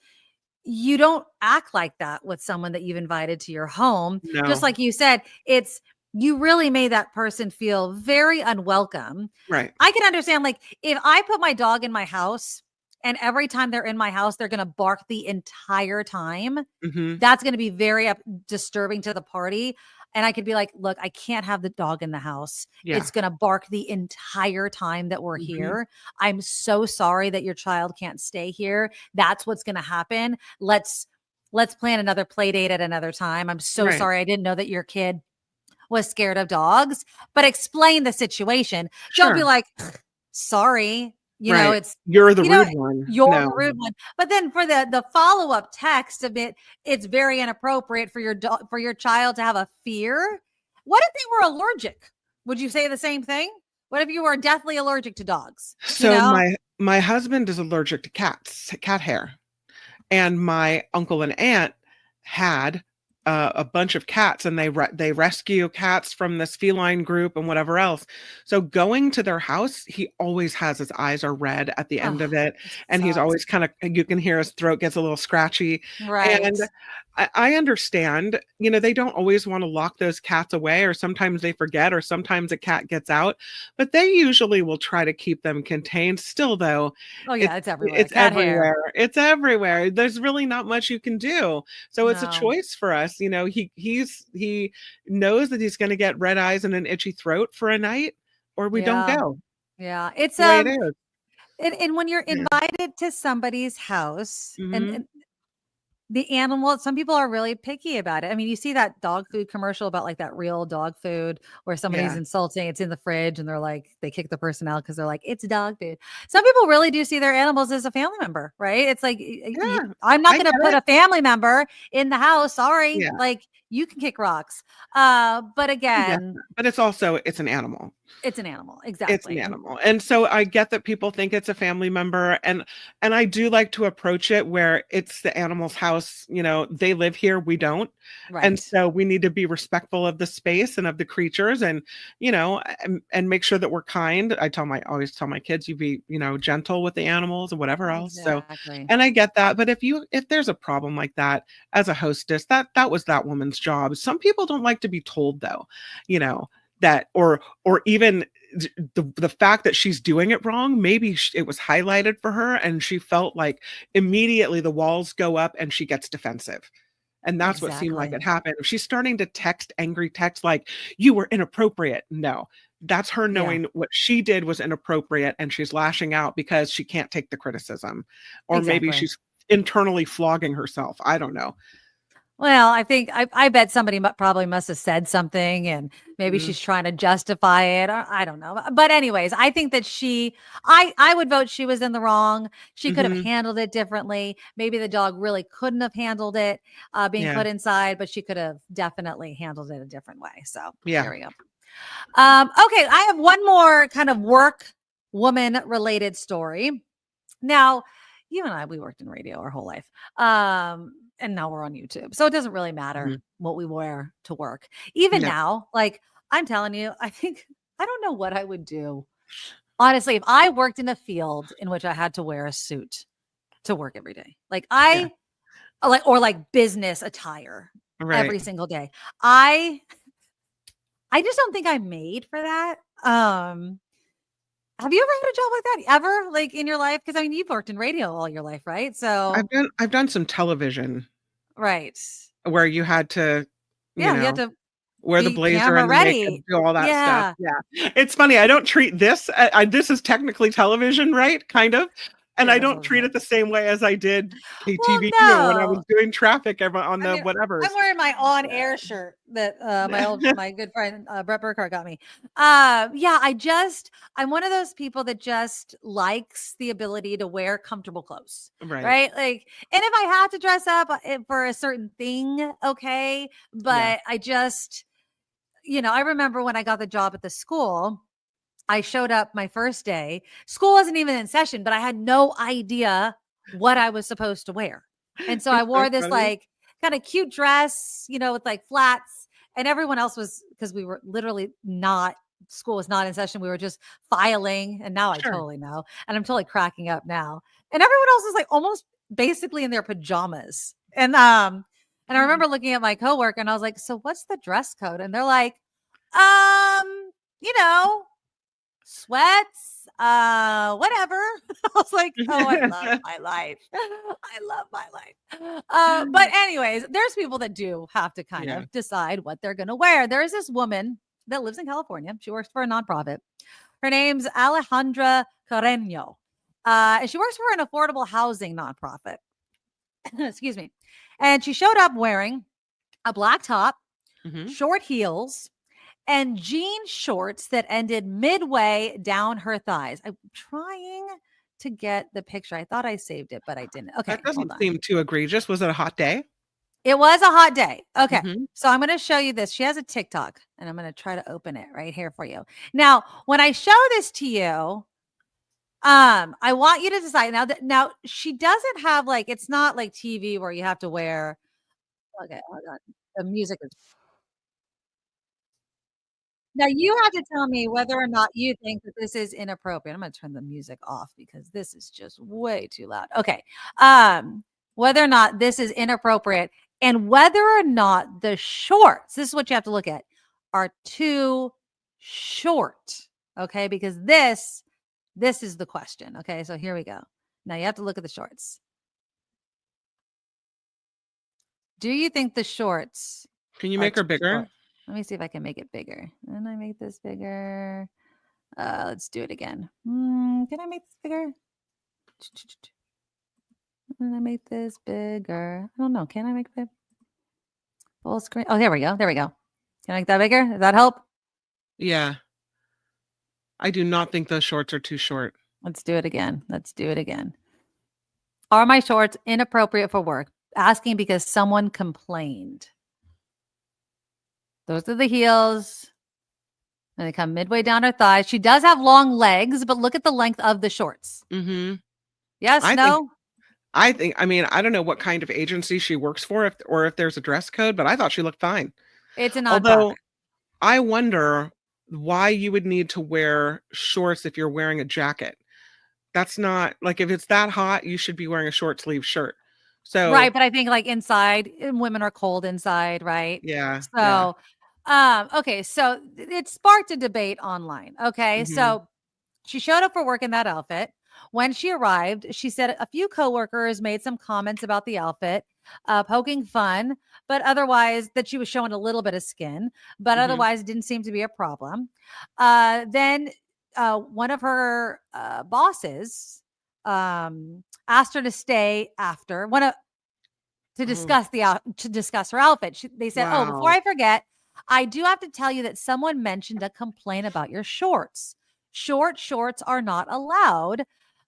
you don't act like that with someone that you've invited to your home. Just No. like you said, it's you really made that person feel very unwelcome. Right. I can understand, like, if I put my dog in my house and every time they're in my house, they're going to bark the entire time. Mhm. That's going to be very disturbing to the party. And I could be like, look, I can't have the dog in the house. Yeah. It's going to bark the entire time that we're Mhm. here. I'm so sorry that your child can't stay here. That's what's going to happen. Let's plan another play date at another time. I'm so Right. sorry. I didn't know that your kid was scared of dogs, but explain the situation. Don't be Sure. like, sorry, Right. it's, You're the rude one. you're No. the rude one. But then for the follow-up text of it, it's very inappropriate for your dog, for your child to have a fear. What if they were allergic? Would you say the same thing? What if you were deathly allergic to dogs? So my husband is allergic to cat hair. And my uncle and aunt had a bunch of cats, and they rescue cats from this feline group and whatever else. So going to their house, he always has his eyes are red at the end of it, and he's always kind of, you can hear his throat gets a little scratchy. Right. And I understand, they don't always want to lock those cats away, or sometimes they forget, or sometimes a cat gets out, but they usually will try to keep them contained. Still, though, Oh yeah, it's everywhere. it's Cat hair. everywhere. It's everywhere. There's really not much you can do. So it's a No. choice for us. He knows that he's going to get red eyes and an itchy throat for a night, or we don't Yeah. go. Yeah. It's The way it is. and when you're Yeah. invited to somebody's house Mhm. and the animal, some people are really picky about it. I mean, you see that dog food commercial about like that real dog food where somebody's Yeah. insulting, it's in the fridge and they're like, they kick the person out because they're like, it's dog food. Some people really do see their animals as a family member, right? It's like, Yeah, I'm not I going to get put it. a family member in the house. Sorry. Yeah. Like, you can kick rocks. But again, But it's also, it's an animal. it's an animal. It's Exactly. an animal. And so I get that people think it's a family member, and I do like to approach it where it's the animal's house, they live here, we don't. And Right. so we need to be respectful of the space and of the creatures, and and make sure that we're kind. I always tell my kids, you be, gentle with the animals and whatever else. Exactly. So, and I get that, but if there's a problem like that, as a hostess, that was that woman's job. Some people don't like to be told, though, that, or even the fact that she's doing it wrong, maybe it was highlighted for her and she felt like immediately the walls go up and she gets defensive. And that's what seemed like Exactly. it happened. If she's starting to text angry texts like, you were inappropriate, no, that's her knowing what she did was inappropriate, and she's lashing out because she can't take the criticism, or maybe Exactly. she's internally flogging herself. I don't know. Well, I think I bet somebody probably must have said something, and maybe Mhm. she's trying to justify it. Or, I don't know. But anyways, I think that I would vote she was in the wrong. She could have Mhm. handled it differently. Maybe the dog really couldn't have handled it being Yeah. put inside, but she could have definitely handled it a different way. So Yeah. there we go. Okay, I have one more kind of work woman related story. Now, you and I, we worked in radio our whole life. And now we're on YouTube. So it doesn't really matter Mhm. what we wear to work. Even Yeah. now, like I'm telling you, I don't know what I would do. Honestly, if I worked in a field in which I had to wear a suit to work every day, like or business attire every Right. single day. I just don't think I'm made for that. Have you ever had a job like that ever, like in your life? Because I mean, you've worked in radio all your life, right? So, I've done some television right. where you had to, you Yeah, you have know, to wear the be blazer camera and the makeup, ready. do all that stuff. Yeah. Yeah. It's funny. I don't treat this, this is technically television, right? Kind of. And Yeah, I that's don't what treat it the same way as I did Well, KTVU or when I was no. doing traffic on I the mean, whatevers. I'm wearing my on-air shirt that my good friend Brett Burkhart got me. Yeah, I'm one of those people that just likes the ability to wear comfortable clothes, Right. right? Like, and if I have to dress up for a certain thing, okay. Yeah. But I just, I remember when I got the job at the school. I showed up my first day. School wasn't even in session, but I had no idea what I was supposed to wear. And so I wore this like kind of cute dress, with like flats, and everyone else was, because we were literally school was not in session. We were just filing. And now I totally know. And I'm totally cracking up now. And everyone else was like almost basically in their pajamas. And I remember looking at my coworker and I was like, so what's the dress code? And they're like, sweats, whatever. I was like, oh, I love my life. I love my life. But anyways, there's people that do have to kind of decide what they're going to wear. There is this woman that lives in California. She works for a nonprofit. Her name's Alejandra Carreño. And she works for an affordable housing nonprofit. Excuse me. And she showed up wearing a black top, short heels, and jean shorts that ended midway down her thighs. I'm trying to get the picture. I thought I saved it, but I didn't. Okay. That doesn't seem too egregious. Was it a hot day? It was a hot day. Okay. So I'm going to show you this. She has a TikTok and I'm going to try to open it right here for you. Now, when I show this to you, I want you to decide now she doesn't have like, it's not like TV where you have to wear. Okay. Hold on. The music is. Now you have to tell me whether or not you think that this is inappropriate. I'm going to turn the music off because this is just way too loud. Okay. Whether or not this is inappropriate and whether or not the shorts, this is what you have to look at, are too short. Okay. Because this is the question. Okay. So here we go. Now you have to look at the shorts. Do you think the shorts? Can you make her bigger? Short? Let me see if I can make it bigger. And I make this bigger. Let's do it again. Can I make this bigger? And I make this bigger. I don't know. Can I make it full screen? Oh, there we go. There we go. Can I make that bigger? Does that help? Yeah. I do not think those shorts are too short. Let's do it again. Let's do it again. Are my shorts inappropriate for work? Asking because someone complained. Those are the heels. And they come midway down her thighs. She does have long legs, but look at the length of the shorts. Yes, no? I don't know what kind of agency she works for or if there's a dress code, but I thought she looked fine. It's a nonprofit. Although I wonder why you would need to wear shorts if you're wearing a jacket. That's not like, if it's that hot, you should be wearing a short sleeve shirt. So right, but I think like inside, women are cold inside, right? Yeah. So, okay, so it sparked a debate online. Okay, so she showed up for work in that outfit. When she arrived, she said a few coworkers made some comments about the outfit, poking fun, but otherwise that she was showing a little bit of skin, but otherwise it didn't seem to be a problem. Then one of her bosses asked her to stay after to discuss her outfit. They said, "Oh, before I forget, I do have to tell you that someone mentioned a complaint about your shorts. Short shorts are not allowed."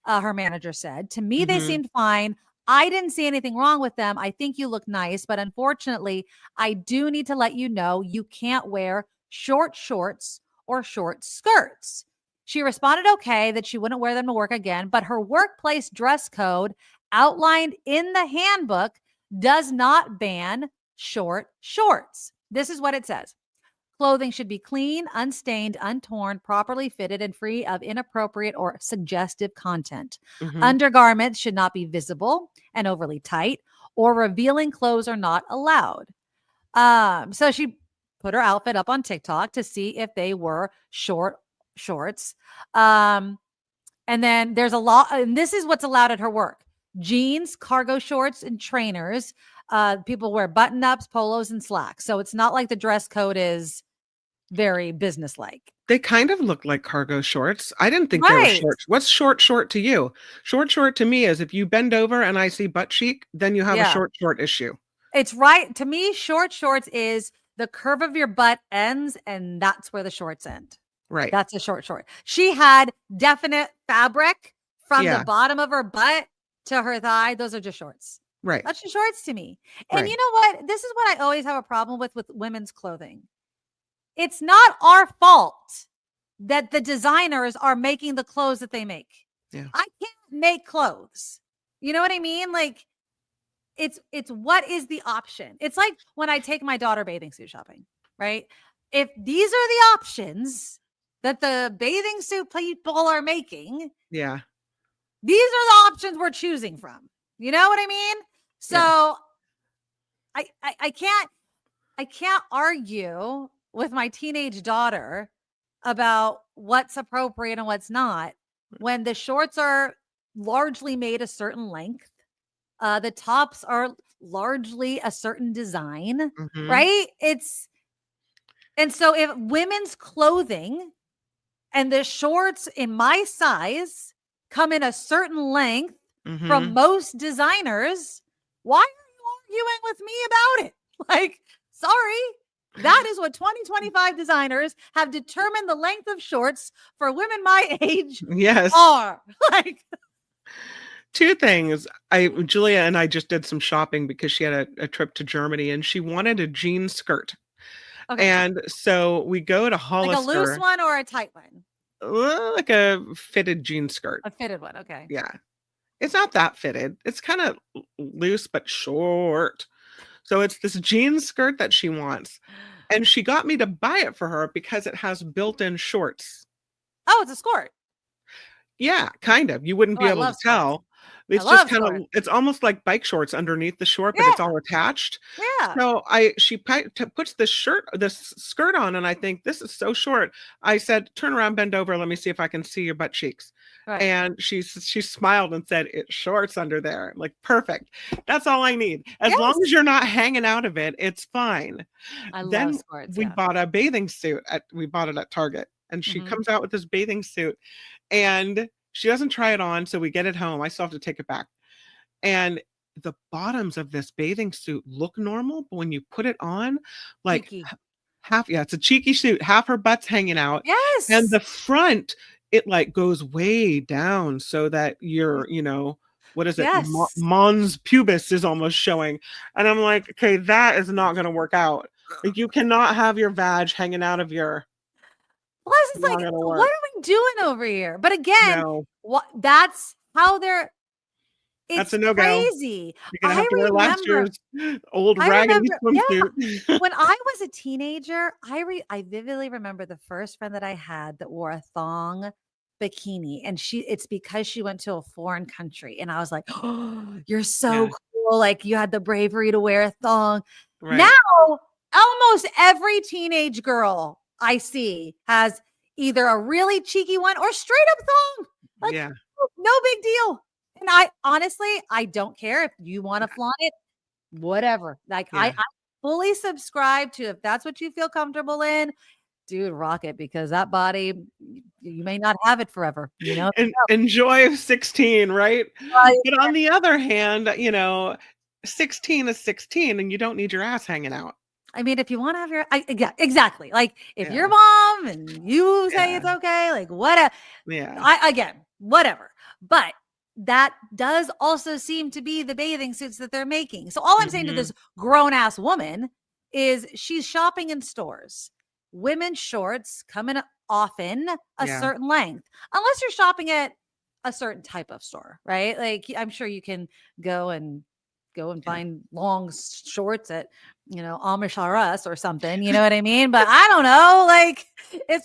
Her manager said, "To me, they seemed fine. I didn't see anything wrong with them. I think you look nice, but unfortunately, I do need to let you know you can't wear short shorts or short skirts." She responded okay that she wouldn't wear them to work again, but her workplace dress code outlined in the handbook does not ban short shorts. This is what it says. Clothing should be clean, unstained, untorn, properly fitted, and free of inappropriate or suggestive content. Undergarments should not be visible and overly tight, or revealing clothes are not allowed. So she put her outfit up on TikTok to see if they were short shorts. And then there's a lot, and this is what's allowed at her work: jeans, cargo shorts, and trainers. People wear button-ups, polos, and slacks. So it's not like the dress code is very businesslike. They kind of look like cargo shorts. I didn't think they were short. What's short to you? Short to me is if you bend over and I see butt cheek, then you have a short issue. It's right. To me, short shorts is the curve of your butt ends, and that's where the shorts end. Right. That's a short short. She had definite fabric from the bottom of her butt to her thigh. Those are just shorts. Right. That's just shorts to me. And you know what? This is what I always have a problem with women's clothing. It's not our fault that the designers are making the clothes that they make. Yeah. I can't make clothes. You know what I mean? Like it's what is the option? It's like when I take my daughter bathing suit shopping, right? If these are the options that the bathing suit people are making, Yeah. these are the options we're choosing from. You know what I mean? So I can't argue with my teenage daughter about what's appropriate and what's not when the shorts are largely made a certain length. The tops are largely a certain design, right? And so if women's clothing and the shorts in my size come in a certain length from most designers, why are you arguing with me about it? Like, sorry, that is what 2025 designers have determined the length of shorts for women my age are. Like, two things. Julia and I just did some shopping because she had a trip to Germany and she wanted a jean skirt. Okay. And so we go to Hollister. Like a loose one or a tight one? Like a fitted jean skirt. A fitted one. Okay. Yeah. It's not that fitted. It's kind of loose, but short. So it's this jean skirt that she wants. And she got me to buy it for her because it has built-in shorts. Oh, it's a skirt. Yeah, kind of. You wouldn't be able to tell. It's just kind of, it's almost like bike shorts underneath the short, but it's all attached. Yeah. So she puts this skirt on, and I think this is so short. I said, turn around, bend over. Let me see if I can see your butt cheeks. Right. And she smiled and said, it's shorts under there. Like, perfect. That's all I need. As long as you're not hanging out of it, it's fine. I love skirts. We bought a bathing suit. We bought it at Target. And she comes out with this bathing suit. And she doesn't try it on, so we get it home. I still have to take it back. And the bottoms of this bathing suit look normal, but when you put it on, like it's a cheeky suit, half her butt's hanging out. Yes. And the front, it like goes way down so that you're, what is it? Yes. Mons pubis is almost showing. And I'm like, okay, that is not going to work out. Like, you cannot have your vag hanging out of your... Plus, it's like, what are we doing over here? But again, that's how they're. It's a no-go. Crazy. You're gonna have to wear last year's old raggedy swimsuit. When I was a teenager, I vividly remember the first friend that I had that wore a thong bikini, and it's because she went to a foreign country, and I was like, oh, you're so cool. Like, you had the bravery to wear a thong. Right. Now, almost every teenage girl I see has either a really cheeky one or straight up thong. Like, no big deal. And I don't care if you want to flaunt it, whatever. Like, I fully subscribe to, if that's what you feel comfortable in, dude, rock it, because that body, you may not have it forever, Enjoy 16, right? But on the other hand, 16 is 16 and you don't need your ass hanging out. I mean, if you want to have your, exactly. Like, if your mom and you say it's okay, like, whatever. Yeah. Whatever. But that does also seem to be the bathing suits that they're making. So all I'm saying to this grown ass woman is she's shopping in stores. Women's shorts come in often a certain length, unless you're shopping at a certain type of store, right? Like, I'm sure you can go and find long shorts at, Amish R Us or something, you know what I mean? But I don't know, like,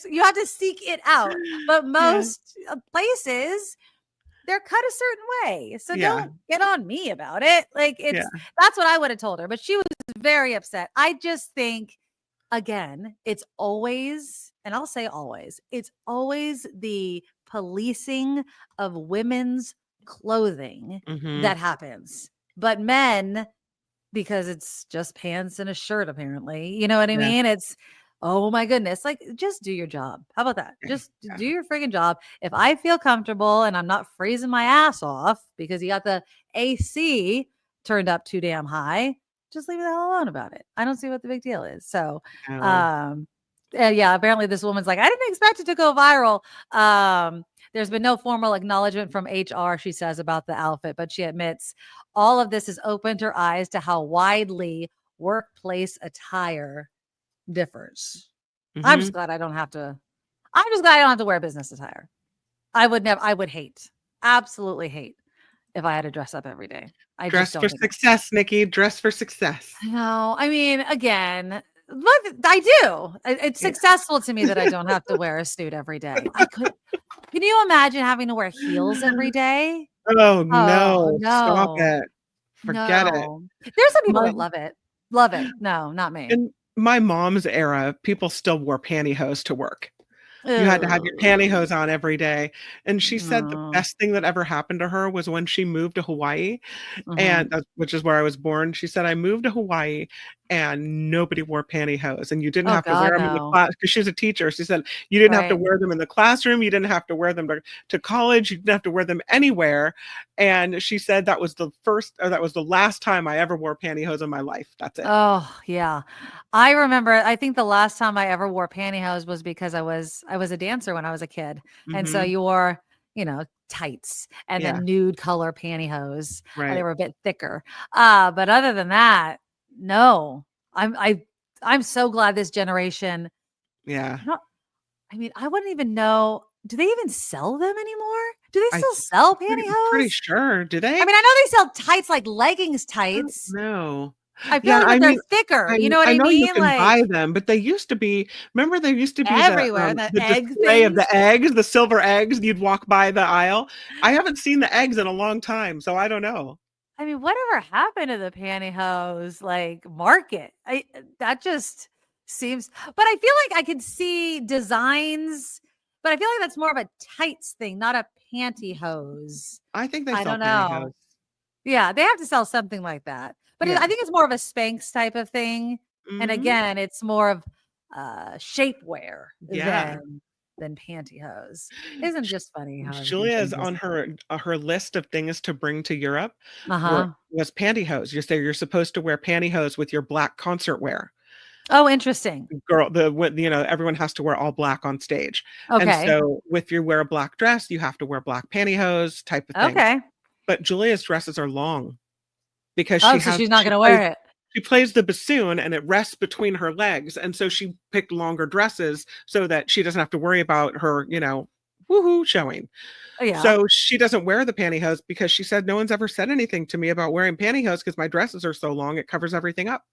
you have to seek it out. But most places, they're cut a certain way. So don't get on me about it. Like, that's what I would have told her. But she was very upset. I just think, again, it's always, and I'll say always, it's always the policing of women's clothing that happens. But men, because it's just pants and a shirt, apparently, you know what I mean? It's, oh my goodness, like, just do your job. How about that? Just do your friggin' job. If I feel comfortable and I'm not freezing my ass off because you got the AC turned up too damn high, just leave it the hell alone about it. I don't see what the big deal is. So, apparently this woman's like, I didn't expect it to go viral. There's been no formal acknowledgement from HR, she says, about the outfit, but she admits all of this has opened her eyes to how widely workplace attire differs. I'm just glad I don't have to. I'm just glad I don't have to wear business attire. I would absolutely hate if I had to dress up every day. I Dress just don't for think success, Nikki. Dress for success. No, I mean, again, but I do. It's successful to me that I don't have to wear a suit every day. Can you imagine having to wear heels every day? Oh Oh, no, stop no. it. Forget it. No. There's some people My that love it. Love it. No, not me. In my mom's era, people still wore pantyhose to work. You had to have your pantyhose on every day. And she said the best thing that ever happened to her was when she moved to Hawaii, and which is where I was born. She said, I moved to Hawaii and nobody wore pantyhose, and you didn't have to wear them in the class because she was a teacher. She said you didn't have to wear them in the classroom. You didn't have to wear them to college. You didn't have to wear them anywhere. And she said that was the last time I ever wore pantyhose in my life. That's it. Oh, yeah. I remember, I think the last time I ever wore pantyhose was because I was a dancer when I was a kid. And so you wore, tights and then nude color pantyhose. Right. They were a bit thicker. But other than that, no. I'm so glad this generation. Yeah. I mean, I wouldn't even know. Do they even sell them anymore? Do they still sell pantyhose? Pretty sure. Do they? I mean, I know they sell tights like leggings tights. No. I feel like they're thicker. You know what I mean? I know you can buy them, but they used to be. Remember, there used to be everywhere the egg display of the eggs, the silver eggs. You'd walk by the aisle. I haven't seen the eggs in a long time, so I don't know. I mean, whatever happened to the pantyhose market? That just seems. But I feel like I could see designs. But I feel like that's more of a tights thing, not a pantyhose. I think they sell don't know. pantyhose. Yeah, they have to sell something like that. But I think it's more of a Spanx type of thing. And again, it's more of shapewear than pantyhose. Isn't it just funny how Julia's on her list of things to bring to Europe was pantyhose. You're supposed to wear pantyhose with your black concert wear. Oh, interesting. Everyone has to wear all black on stage. Okay. And so if you wear a black dress, you have to wear black pantyhose type of thing. Okay. But Julia's dresses are long because she's not going to wear it. She plays the bassoon and it rests between her legs. And so she picked longer dresses so that she doesn't have to worry about her, woohoo showing. Yeah. So she doesn't wear the pantyhose because she said, no one's ever said anything to me about wearing pantyhose because my dresses are so long, it covers everything up.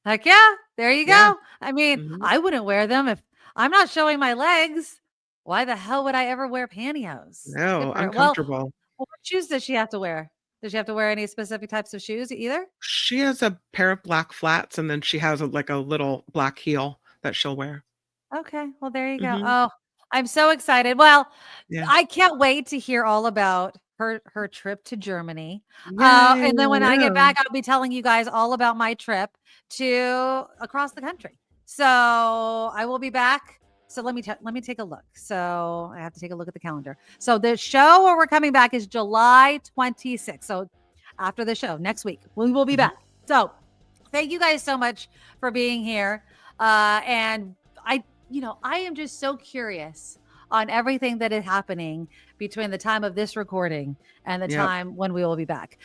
Heck yeah. There you go. I mean, I wouldn't wear them if I'm not showing my legs. Why the hell would I ever wear pantyhose? No, uncomfortable. Well, what shoes does she have to wear? Does she have to wear any specific types of shoes either? She has a pair of black flats and then she has a little black heel that she'll wear. Okay. Well, there you go. Oh, I'm so excited. Well, I can't wait to hear all about her trip to Germany. And then when I get back, I'll be telling you guys all about my trip to across the country. So I will be back. So let me take a look. So I have to take a look at the calendar. So the show where we're coming back is July 26th. So after the show next week, we will be back. So thank you guys so much for being here. And I am just so curious on everything that is happening between the time of this recording and the time when we will be back.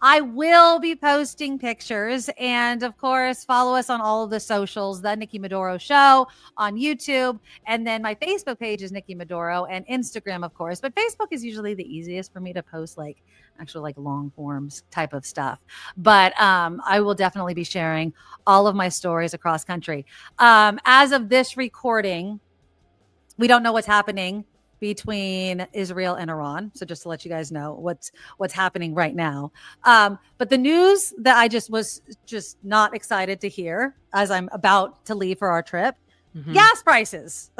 I will be posting pictures, and of course, follow us on all of the socials, The Nikki Maduro Show on YouTube, and then my Facebook page is Nikki Maduro, and Instagram, of course. But Facebook is usually the easiest for me to post actual long forms type of stuff. But I will definitely be sharing all of my stories across country. As of this recording, we don't know what's happening between Israel and Iran. So just to let you guys know what's happening right now. But the news that I was not excited to hear as I'm about to leave for our trip, gas prices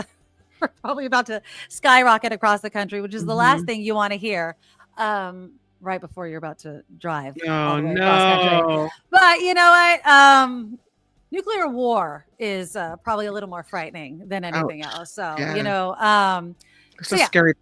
are probably about to skyrocket across the country, which is the last thing you want to hear right before you're about to drive. Oh, no. But you know what? Nuclear war is probably a little more frightening than anything else. So,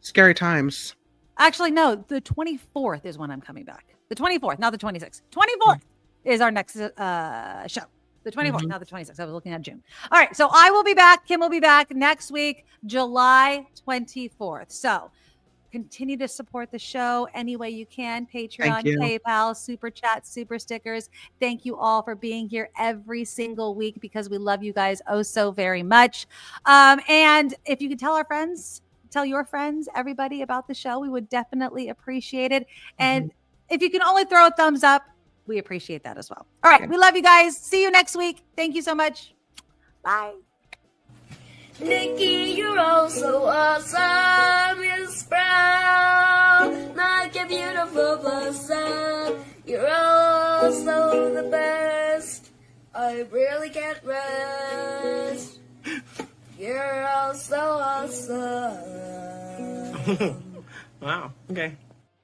scary times. Actually, no, the 24th is when I'm coming back. The 24th, not the 26th. 24th is our next show. The 24th, not the 26th. I was looking at June. All right, so I will be back. Kim will be back next week, July 24th. So Continue to support the show any way you can. Patreon, you. PayPal, Super Chat, Super Stickers. Thank you all for being here every single week because we love you guys oh so very much. And if you could tell your friends, everybody about the show, we would definitely appreciate it. And if you can only throw a thumbs up, we appreciate that as well. All right. We love you guys. See you next week. Thank you so much. Bye. Nikki, you're all so awesome. You're sprout, like a beautiful blossom. You're also the best. I really can't rest. You're all so awesome. Wow. Okay.